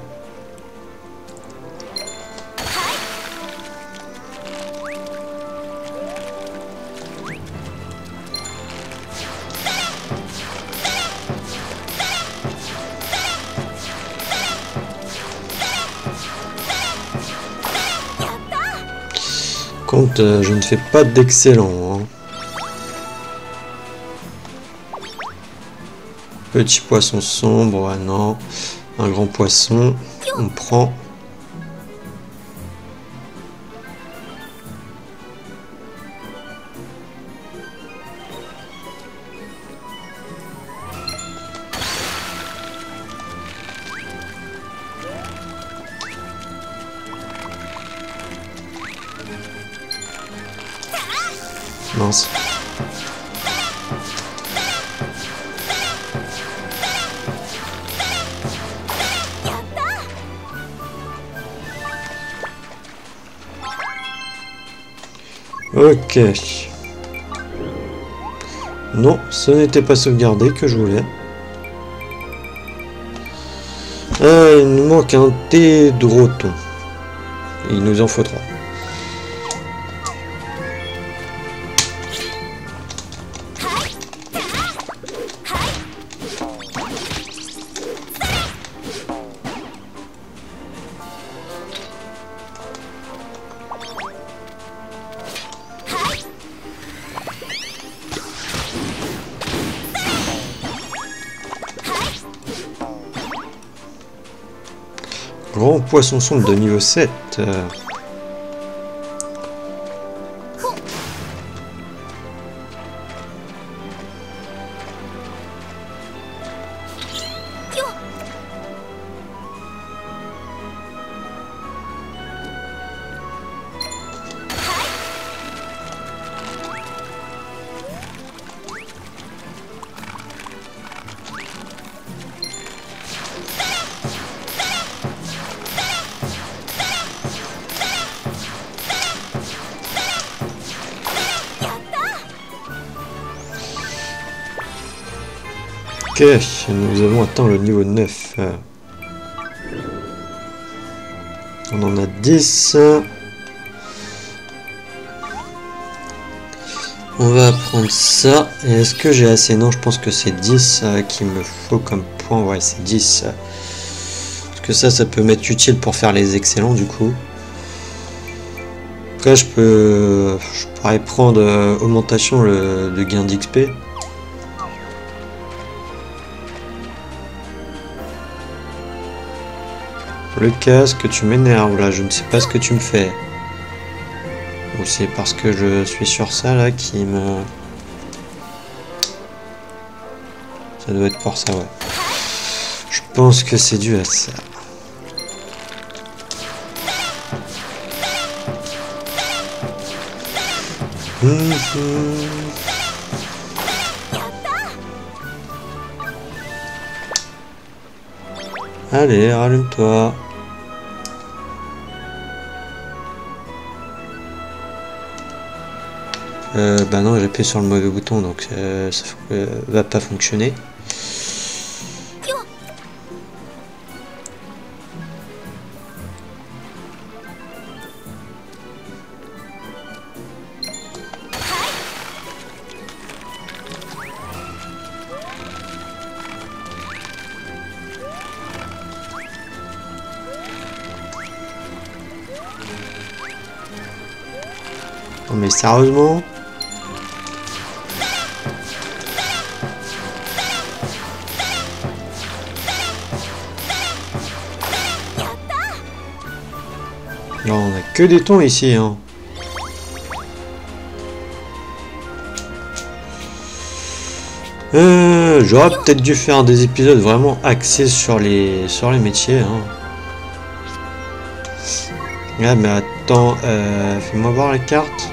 [SPEAKER 1] Compte, je ne fais pas d'excellent. Hein. Petit poisson sombre, ah non. Un grand poisson, on prend. Mince. Ok. Non, ce n'était pas sauvegardé que je voulais. Il nous manque un Tédroton. Il nous en faut 3. Grand poisson sombre de niveau 7. Ok, nous avons atteint le niveau 9. On en a 10. On va prendre ça. Et est-ce que j'ai assez? Non, je pense que c'est 10 qu'il me faut comme point. Ouais, c'est 10. Parce que ça peut m'être utile pour faire les excellents du coup. Après, je pourrais prendre augmentation de gain d'XP. Le casque, tu m'énerves là, je ne sais pas ce que tu me fais. Ou c'est parce que je suis sur ça là qui me... Ça doit être pour ça, ouais. Je pense que c'est dû à ça. Allez, rallume-toi. Bah non, j'ai appuyé sur le mauvais bouton, donc ça va pas fonctionner. Oh, mais sérieusement? Non, on a que des thons ici, hein. J'aurais peut-être dû faire des épisodes vraiment axés sur les métiers, hein. Ah mais attends, fais-moi voir la carte.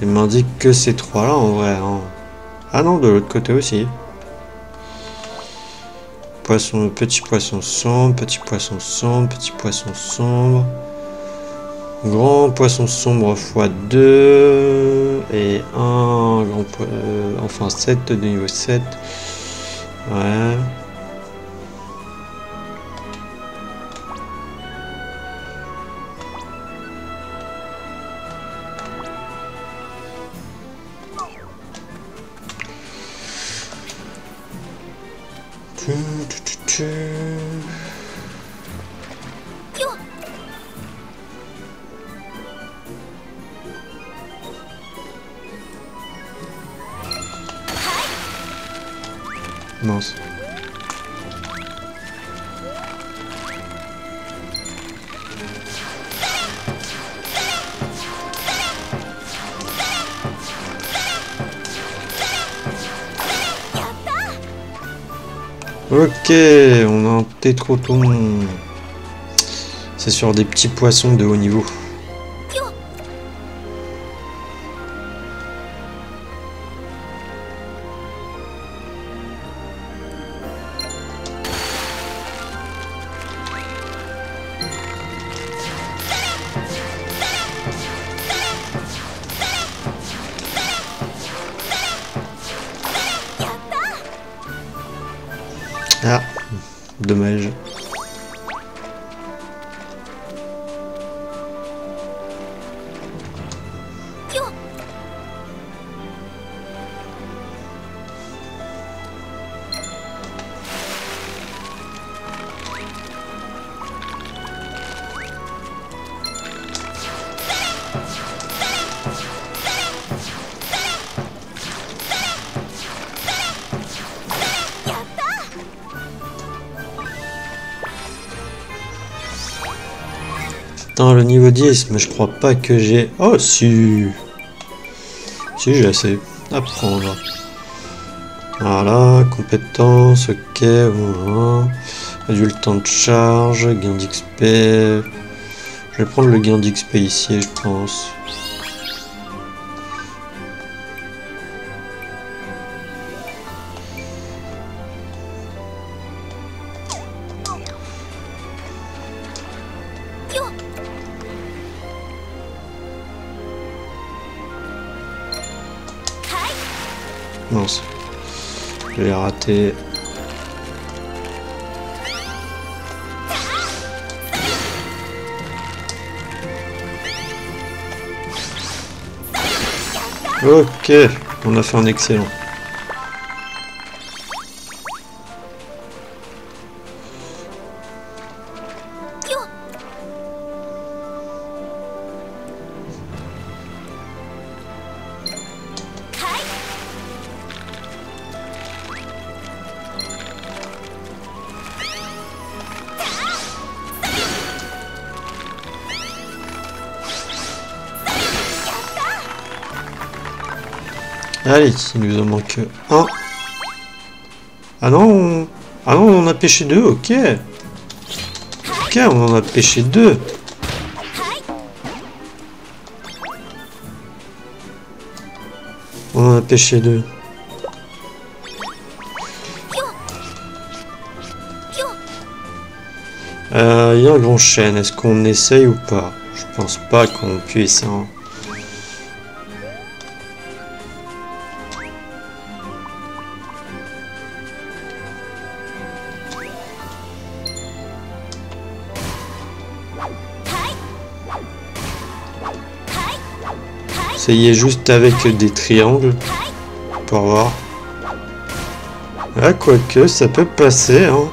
[SPEAKER 1] Il m'indique que ces trois là en vrai, hein. Ah non, de l'autre côté aussi. Petit poisson sombre, petit poisson sombre, petit poisson sombre. Grand poisson sombre x2 et un grand enfin 7 de niveau 7. Ouais. Mince. Ok, on a un tétroton. C'est sur des petits poissons de haut niveau. Ah, dommage. Putain, le niveau 10, mais je crois pas que j'ai... Oh, si. Si, j'ai assez à prendre. Voilà, compétences, ok, voilà. Réduit le temps de charge, gain d'XP. Je vais prendre le gain d'XP ici, je pense. Mince, je l'ai raté. Ok, on a fait un excellent. Allez, il nous en manque un. Ah non, ah non, on en a pêché deux, ok. Ok, on en a pêché deux. On en a pêché deux. Il y a un grand chêne, est-ce qu'on essaye ou pas? Je pense pas qu'on puisse. Hein. Essayez juste avec des triangles pour voir. Ah, quoique, ça peut passer, hein.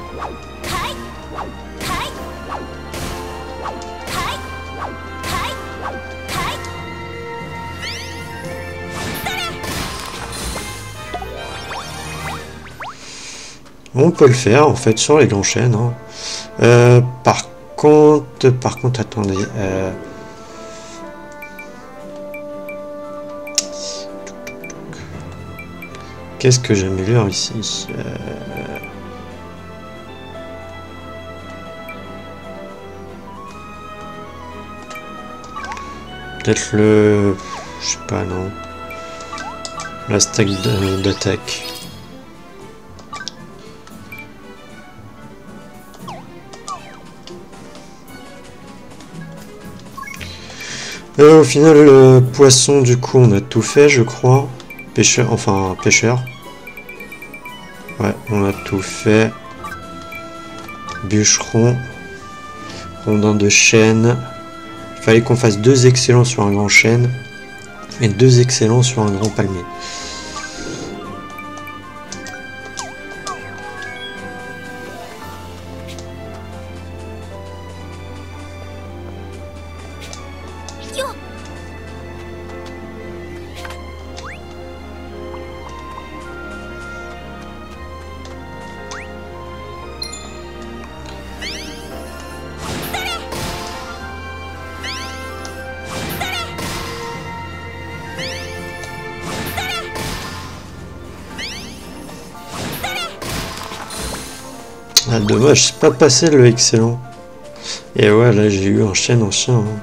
[SPEAKER 1] On peut le faire en fait sur les grands chênes. Hein. Par contre, attendez. Qu'est-ce que j'améliore ici? Peut-être le... Je sais pas, non. La stack d'attaque. Au final, le poisson, du coup, on a tout fait, je crois. Pêcheur, enfin, pêcheur. Ouais, on a tout fait. Bûcheron. Rondin de chêne. Il fallait qu'on fasse 2 excellents sur un grand chêne. Et 2 excellents sur un grand palmier. Ah, dommage, c'est pas passé le excellent. Et ouais, là j'ai eu un chêne ancien. Hein.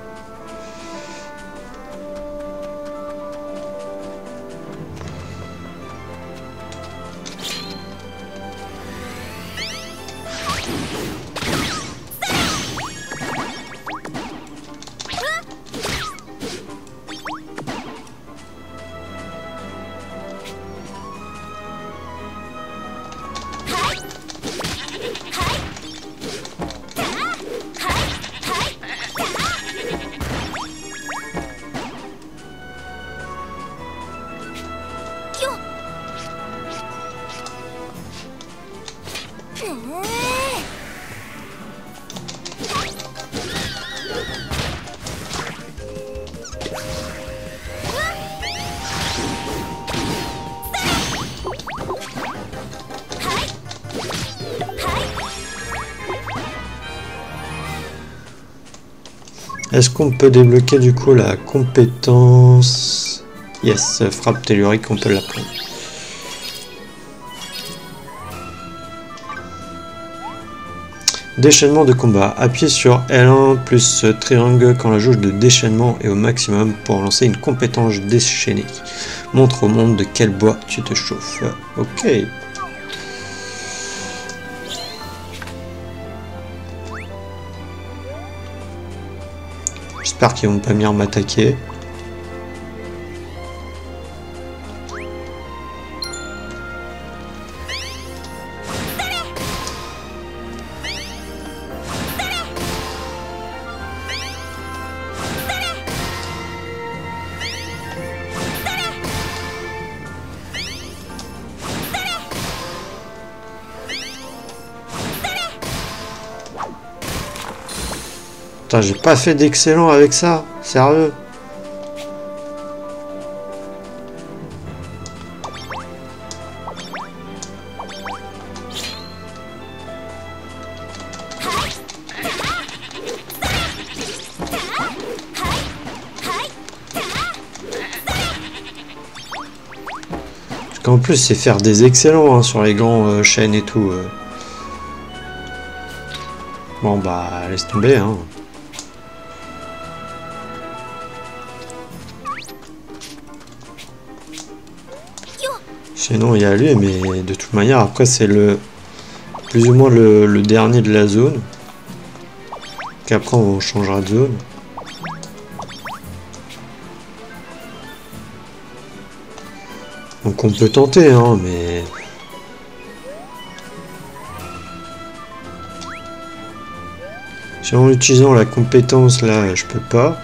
[SPEAKER 1] Est-ce qu'on peut débloquer du coup la compétence? Yes, frappe tellurique, on peut la prendre. Déchaînement de combat. Appuie sur L1 plus triangle quand la jauge de déchaînement est au maximum pour lancer une compétence déchaînée. Montre au monde de quel bois tu te chauffes. Ok. J'espère qu'ils vont pas venir m'attaquer. Putain, j'ai pas fait d'excellent avec ça, sérieux. Parce qu'en plus, c'est faire des excellents hein, sur les grands chaînes et tout. Bon bah, laisse tomber hein. Sinon il y a lui, mais de toute manière après c'est le plus ou moins le dernier de la zone. Qu'après on changera de zone. Donc on peut tenter hein, mais si en utilisant la compétence là je peux pas.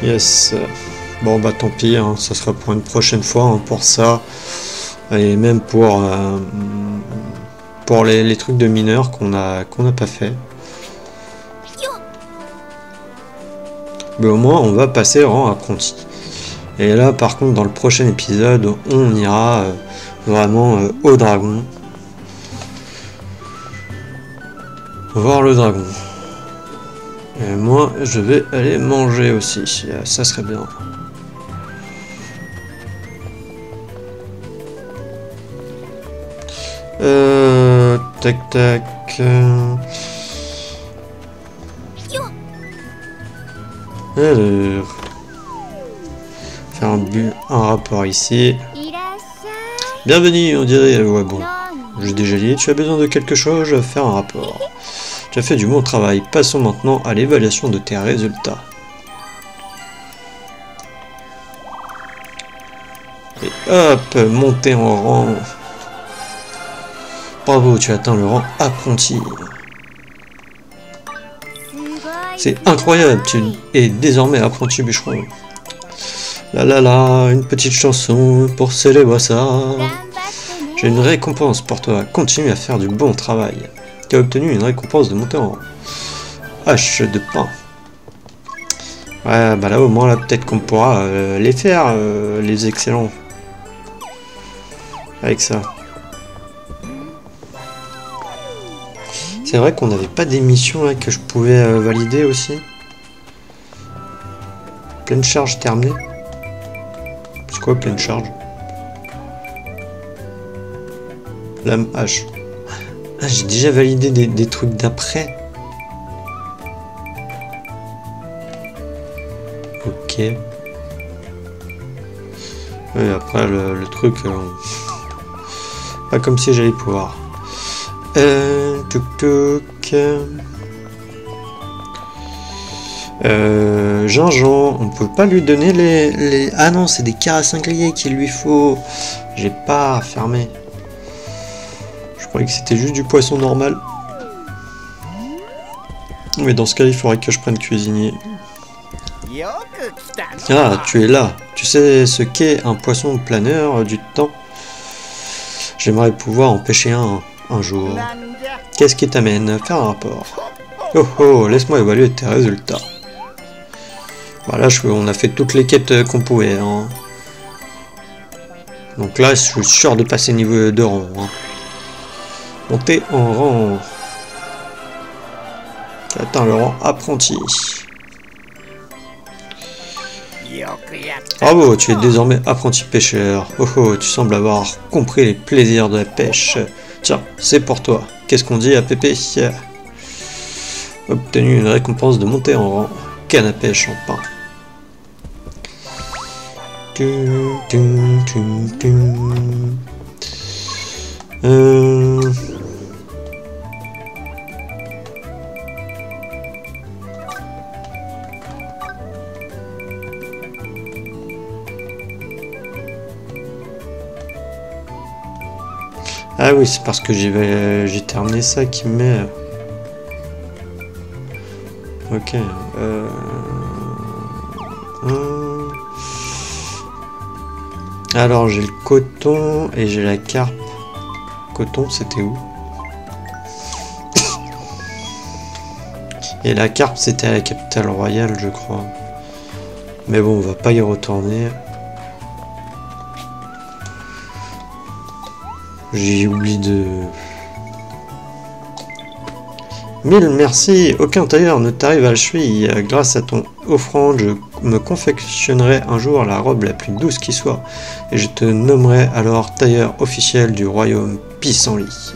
[SPEAKER 1] Yes. Bon bah tant pis, hein, ça sera pour une prochaine fois hein, pour ça. Et même pour les trucs de mineurs qu'on n'a pas fait. Mais au moins on va passer rang apprenti. Et là par contre dans le prochain épisode on ira vraiment au dragon. Voir le dragon. Et moi, je vais aller manger aussi. Ça serait bien. Tac tac. Alors. Faire un rapport ici. Bienvenue, on dirait. Ouais, bon. J'ai déjà dit, tu as besoin de quelque chose, faire un rapport. Tu as fait du bon travail. Passons maintenant à l'évaluation de tes résultats. Et hop, monter en rang. Bravo, tu as atteint le rang apprenti. C'est incroyable, tu es désormais apprenti bûcheron. La la la, une petite chanson pour célébrer ça. J'ai une récompense pour toi. Continue à faire du bon travail. Tu as obtenu une récompense de monter en rang. Hache de pain. Ouais, bah là au moins là peut-être qu'on pourra les faire, les excellents. Avec ça. C'est vrai qu'on n'avait pas des missions là, que je pouvais valider aussi. Pleine charge terminée. C'est quoi pleine charge? Lame hache. Ah, j'ai déjà validé des trucs d'après. Ok. Et après le truc... pas comme si j'allais pouvoir. Tuk tuk. Jean-Jean, on peut pas lui donner les... Ah non, c'est des carres à cingliers qu'il lui faut. J'ai pas fermé. Je croyais que c'était juste du poisson normal. Mais dans ce cas, il faudrait que je prenne cuisinier. Ah, tu es là. Tu sais ce qu'est un poisson planeur du temps? J'aimerais pouvoir en pêcher un jour. Qu'est-ce qui t'amène? Faire un rapport. Oh oh, laisse-moi évaluer tes résultats. Voilà, on a fait toutes les quêtes qu'on pouvait. Hein. Donc là, je suis sûr de passer niveau de rang. Hein. Monter en rang. Atteins le rang apprenti. Bravo, tu es désormais apprenti pêcheur. Oh oh, tu sembles avoir compris les plaisirs de la pêche. Tiens, c'est pour toi. Qu'est-ce qu'on dit à Pépé? Obtenu une récompense de montée en rang. Canne à pêche en pain. Ah oui, c'est parce que j'ai terminé ça qui me met... Ok. Alors j'ai le coton et j'ai la carpe. Coton, c'était où? Et la carpe, c'était à la capitale royale, je crois. Mais bon, on va pas y retourner. J'ai oublié de... 1000 merci, aucun tailleur ne t'arrive à la cheville. Grâce à ton offrande, je me confectionnerai un jour la robe la plus douce qui soit. Et je te nommerai alors tailleur officiel du royaume Pissenlit.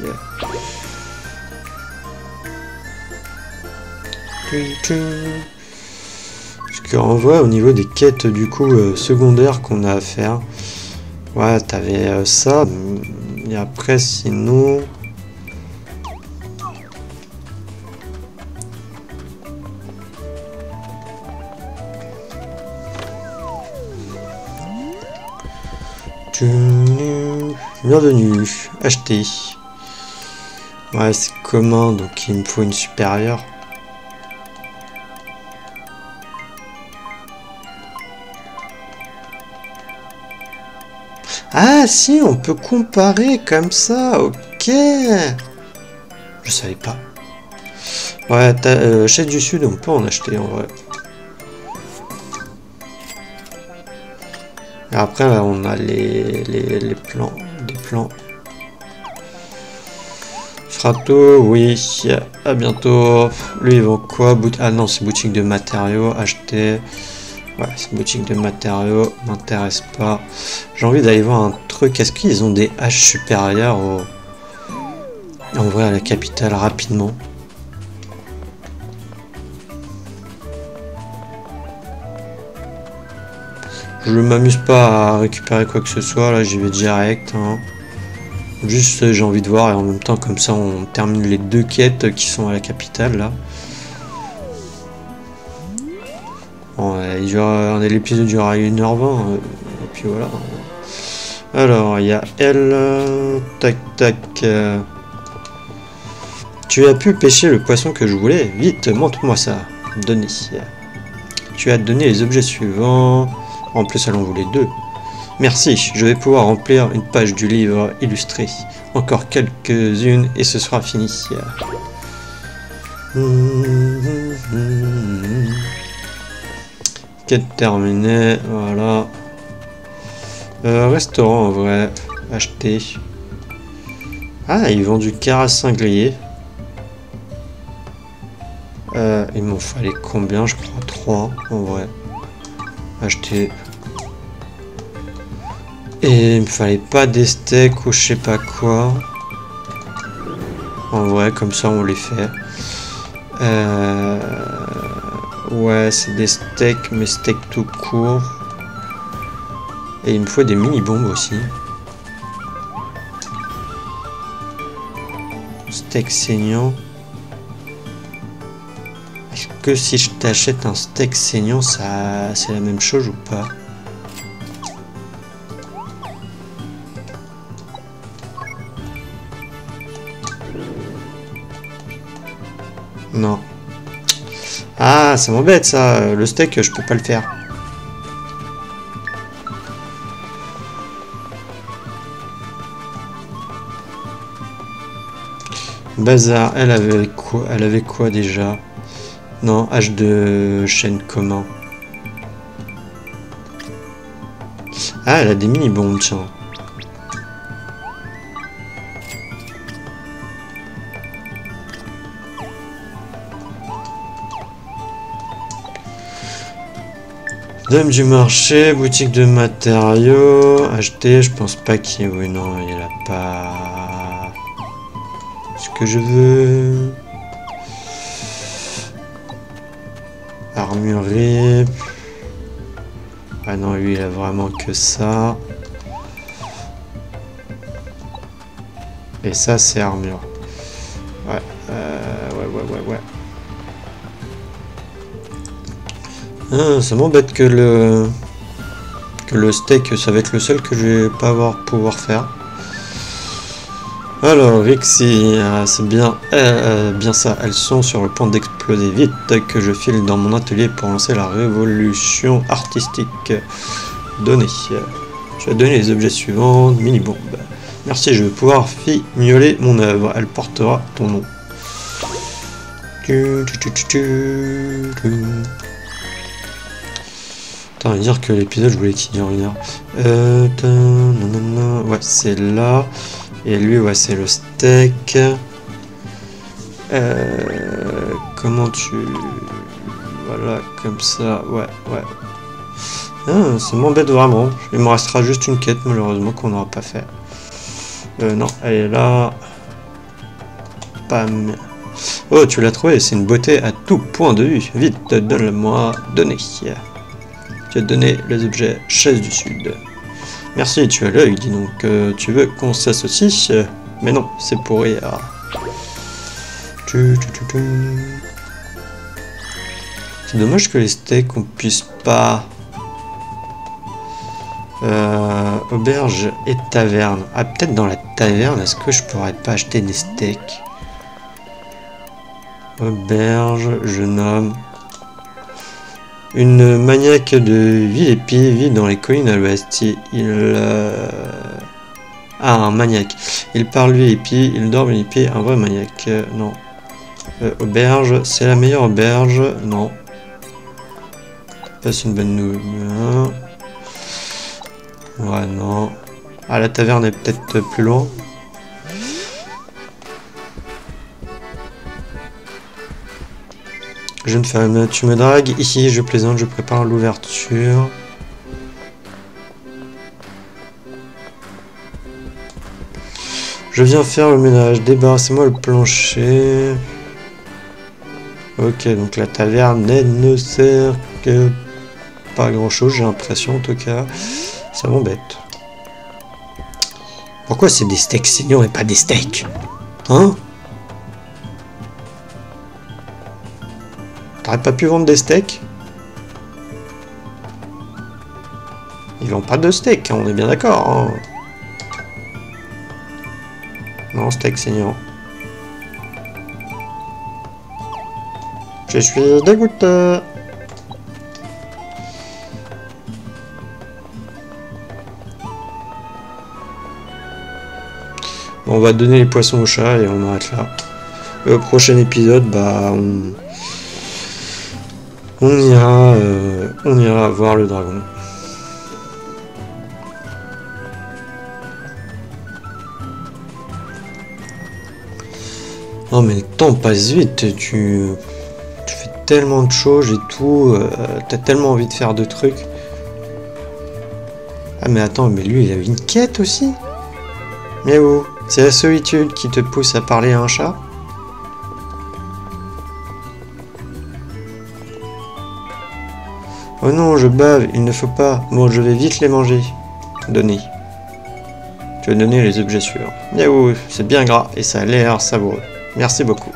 [SPEAKER 1] Parce qu'en vrai, au niveau des quêtes du coup secondaires qu'on a à faire, ouais, t'avais ça. Et après, sinon... Bienvenue, acheter. Ouais, c'est commun, donc il me faut une supérieure. Ah si, on peut comparer comme ça, ok. Je savais pas. Ouais, chaise du sud, on peut en acheter en vrai. Et après, là, on a les plans, des plans. Frato, oui, à bientôt. Lui, il vend quoi? Ah non, c'est boutique de matériaux, acheter. Ouais, c'est boutique de matériaux, m'intéresse pas. J'ai envie d'aller voir un truc. Est-ce qu'ils ont des haches supérieures en vrai à la capitale rapidement? Je m'amuse pas à récupérer quoi que ce soit, là j'y vais direct. Hein. Juste, j'ai envie de voir, et en même temps, comme ça, on termine les 2 quêtes qui sont à la capitale, là. Bon, l'épisode durera 1h20, et puis voilà. Alors, il y a elle... tac, tac... Tu as pu pêcher le poisson que je voulais? Vite, montre-moi ça. Donner. Tu as donné les objets suivants. En plus, elle en voulait 2. Merci, je vais pouvoir remplir une page du livre illustré. Encore quelques-unes et ce sera fini. Quête terminée, voilà. Restaurant en vrai. Acheter. Ah, ils vendent du carasse cinglé. Il m'en fallait combien? Je crois 3 en vrai. Acheter. Et il me fallait pas des steaks ou je sais pas quoi. En vrai, comme ça on les fait. Ouais, c'est des steaks, mais steaks tout court. Et il me faut des mini-bombes aussi. Steak saignant. Est-ce que si je t'achète un steak saignant, ça c'est la même chose ou pas? Non. Ah, ça m'embête ça. Le steak, je peux pas le faire. Bazar, elle avait quoi? Elle avait quoi déjà? Non, H de chaîne commun. Ah, elle a des mini-bombes, tiens. Dame du marché, boutique de matériaux, acheter, je pense pas qu'il y ait... Oui, non, il n'y en a pas... Ce que je veux... Armurerie... Ah non, lui, il a vraiment que ça. Et ça, c'est armure. Ouais, ouais. Ah, ça m'embête que le steak, ça va être le seul que je vais pas pouvoir faire. Alors, Rixie, c'est bien, bien ça. Elles sont sur le point d'exploser. Vite que je file dans mon atelier pour lancer la révolution artistique. Donner. Je vais donner les objets suivants. Mini-bombe. Merci, je vais pouvoir fignoler mon œuvre. Elle portera ton nom. On va dire que l'épisode, je voulais qu'il dure 1 heure. Ouais, c'est là. Et lui, ouais, c'est le steak. Comment tu... Voilà, comme ça. Ouais. Ah, ça m'embête vraiment. Il me restera juste une quête, malheureusement, qu'on n'aura pas fait. Non, elle est là. Pam. Oh, tu l'as trouvé. C'est une beauté à tout point de vue. Vite, donne-le-moi. Donner. Tu as donné les objets chaise du sud. Merci, tu as l'œil, dis donc. Tu veux qu'on s'associe? Mais non, c'est pour rire. C'est dommage que les steaks, on puisse pas... auberge et taverne. Ah, peut-être dans la taverne, est-ce que je pourrais pas acheter des steaks? Auberge, jeune homme... Une maniaque de Villepi vit dans les collines à l'ouest. Ah, un maniaque. Il parle Villepi, il dort Villepi, un vrai maniaque. Non. Auberge, c'est la meilleure auberge. Non. Passe une bonne nouvelle. Ouais, non. Ah, la taverne est peut-être plus loin. Jeune femme, tu me dragues? Ici, je plaisante, je prépare l'ouverture. Je viens faire le ménage, débarrassez-moi le plancher. Ok, donc la taverne ne sert que pas grand chose, j'ai l'impression en tout cas. Ça m'embête. Pourquoi c'est des steaks saignants et pas des steaks? Hein? T'aurais pas pu vendre des steaks? Ils vendent pas de steak, hein, on est bien d'accord. Hein. Non, steak saignant. Je suis dégoûté. Bon, on va donner les poissons au chat et on arrête là. Le prochain épisode, bah, on ira voir le dragon. Non mais le temps passe vite, tu fais tellement de choses et tout, t'as tellement envie de faire de trucs. Ah mais attends, mais lui il avait une quête aussi? Mais où? C'est la solitude qui te pousse à parler à un chat? Oh non, je bave, il ne faut pas. Bon, je vais vite les manger. Donner. Tu vas donner les objets suivants. Miaou, c'est bien gras et ça a l'air savoureux. Merci beaucoup.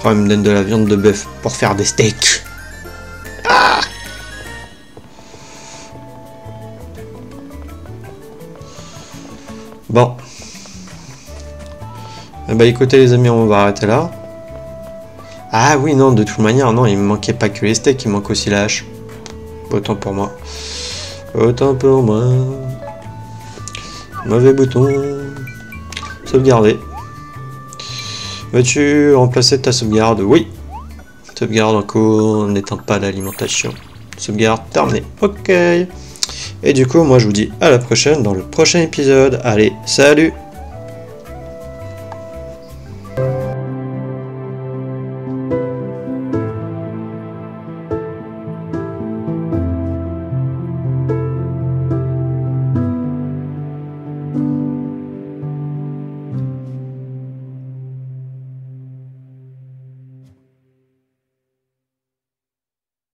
[SPEAKER 1] Oh, il me donne de la viande de bœuf pour faire des steaks. Ah! Bon. Eh bah écoutez les amis, on va arrêter là. Ah oui, non, de toute manière, non, il me manquait pas que les steaks, il manque aussi la hache. Autant pour moi. Autant pour moi. Mauvais bouton. Sauvegarder. Veux-tu remplacer ta sauvegarde? Oui. Sauvegarde en cours, n'éteins pas l'alimentation. Sauvegarde terminée. Ok. Et du coup, moi je vous dis à la prochaine dans le prochain épisode. Allez, salut!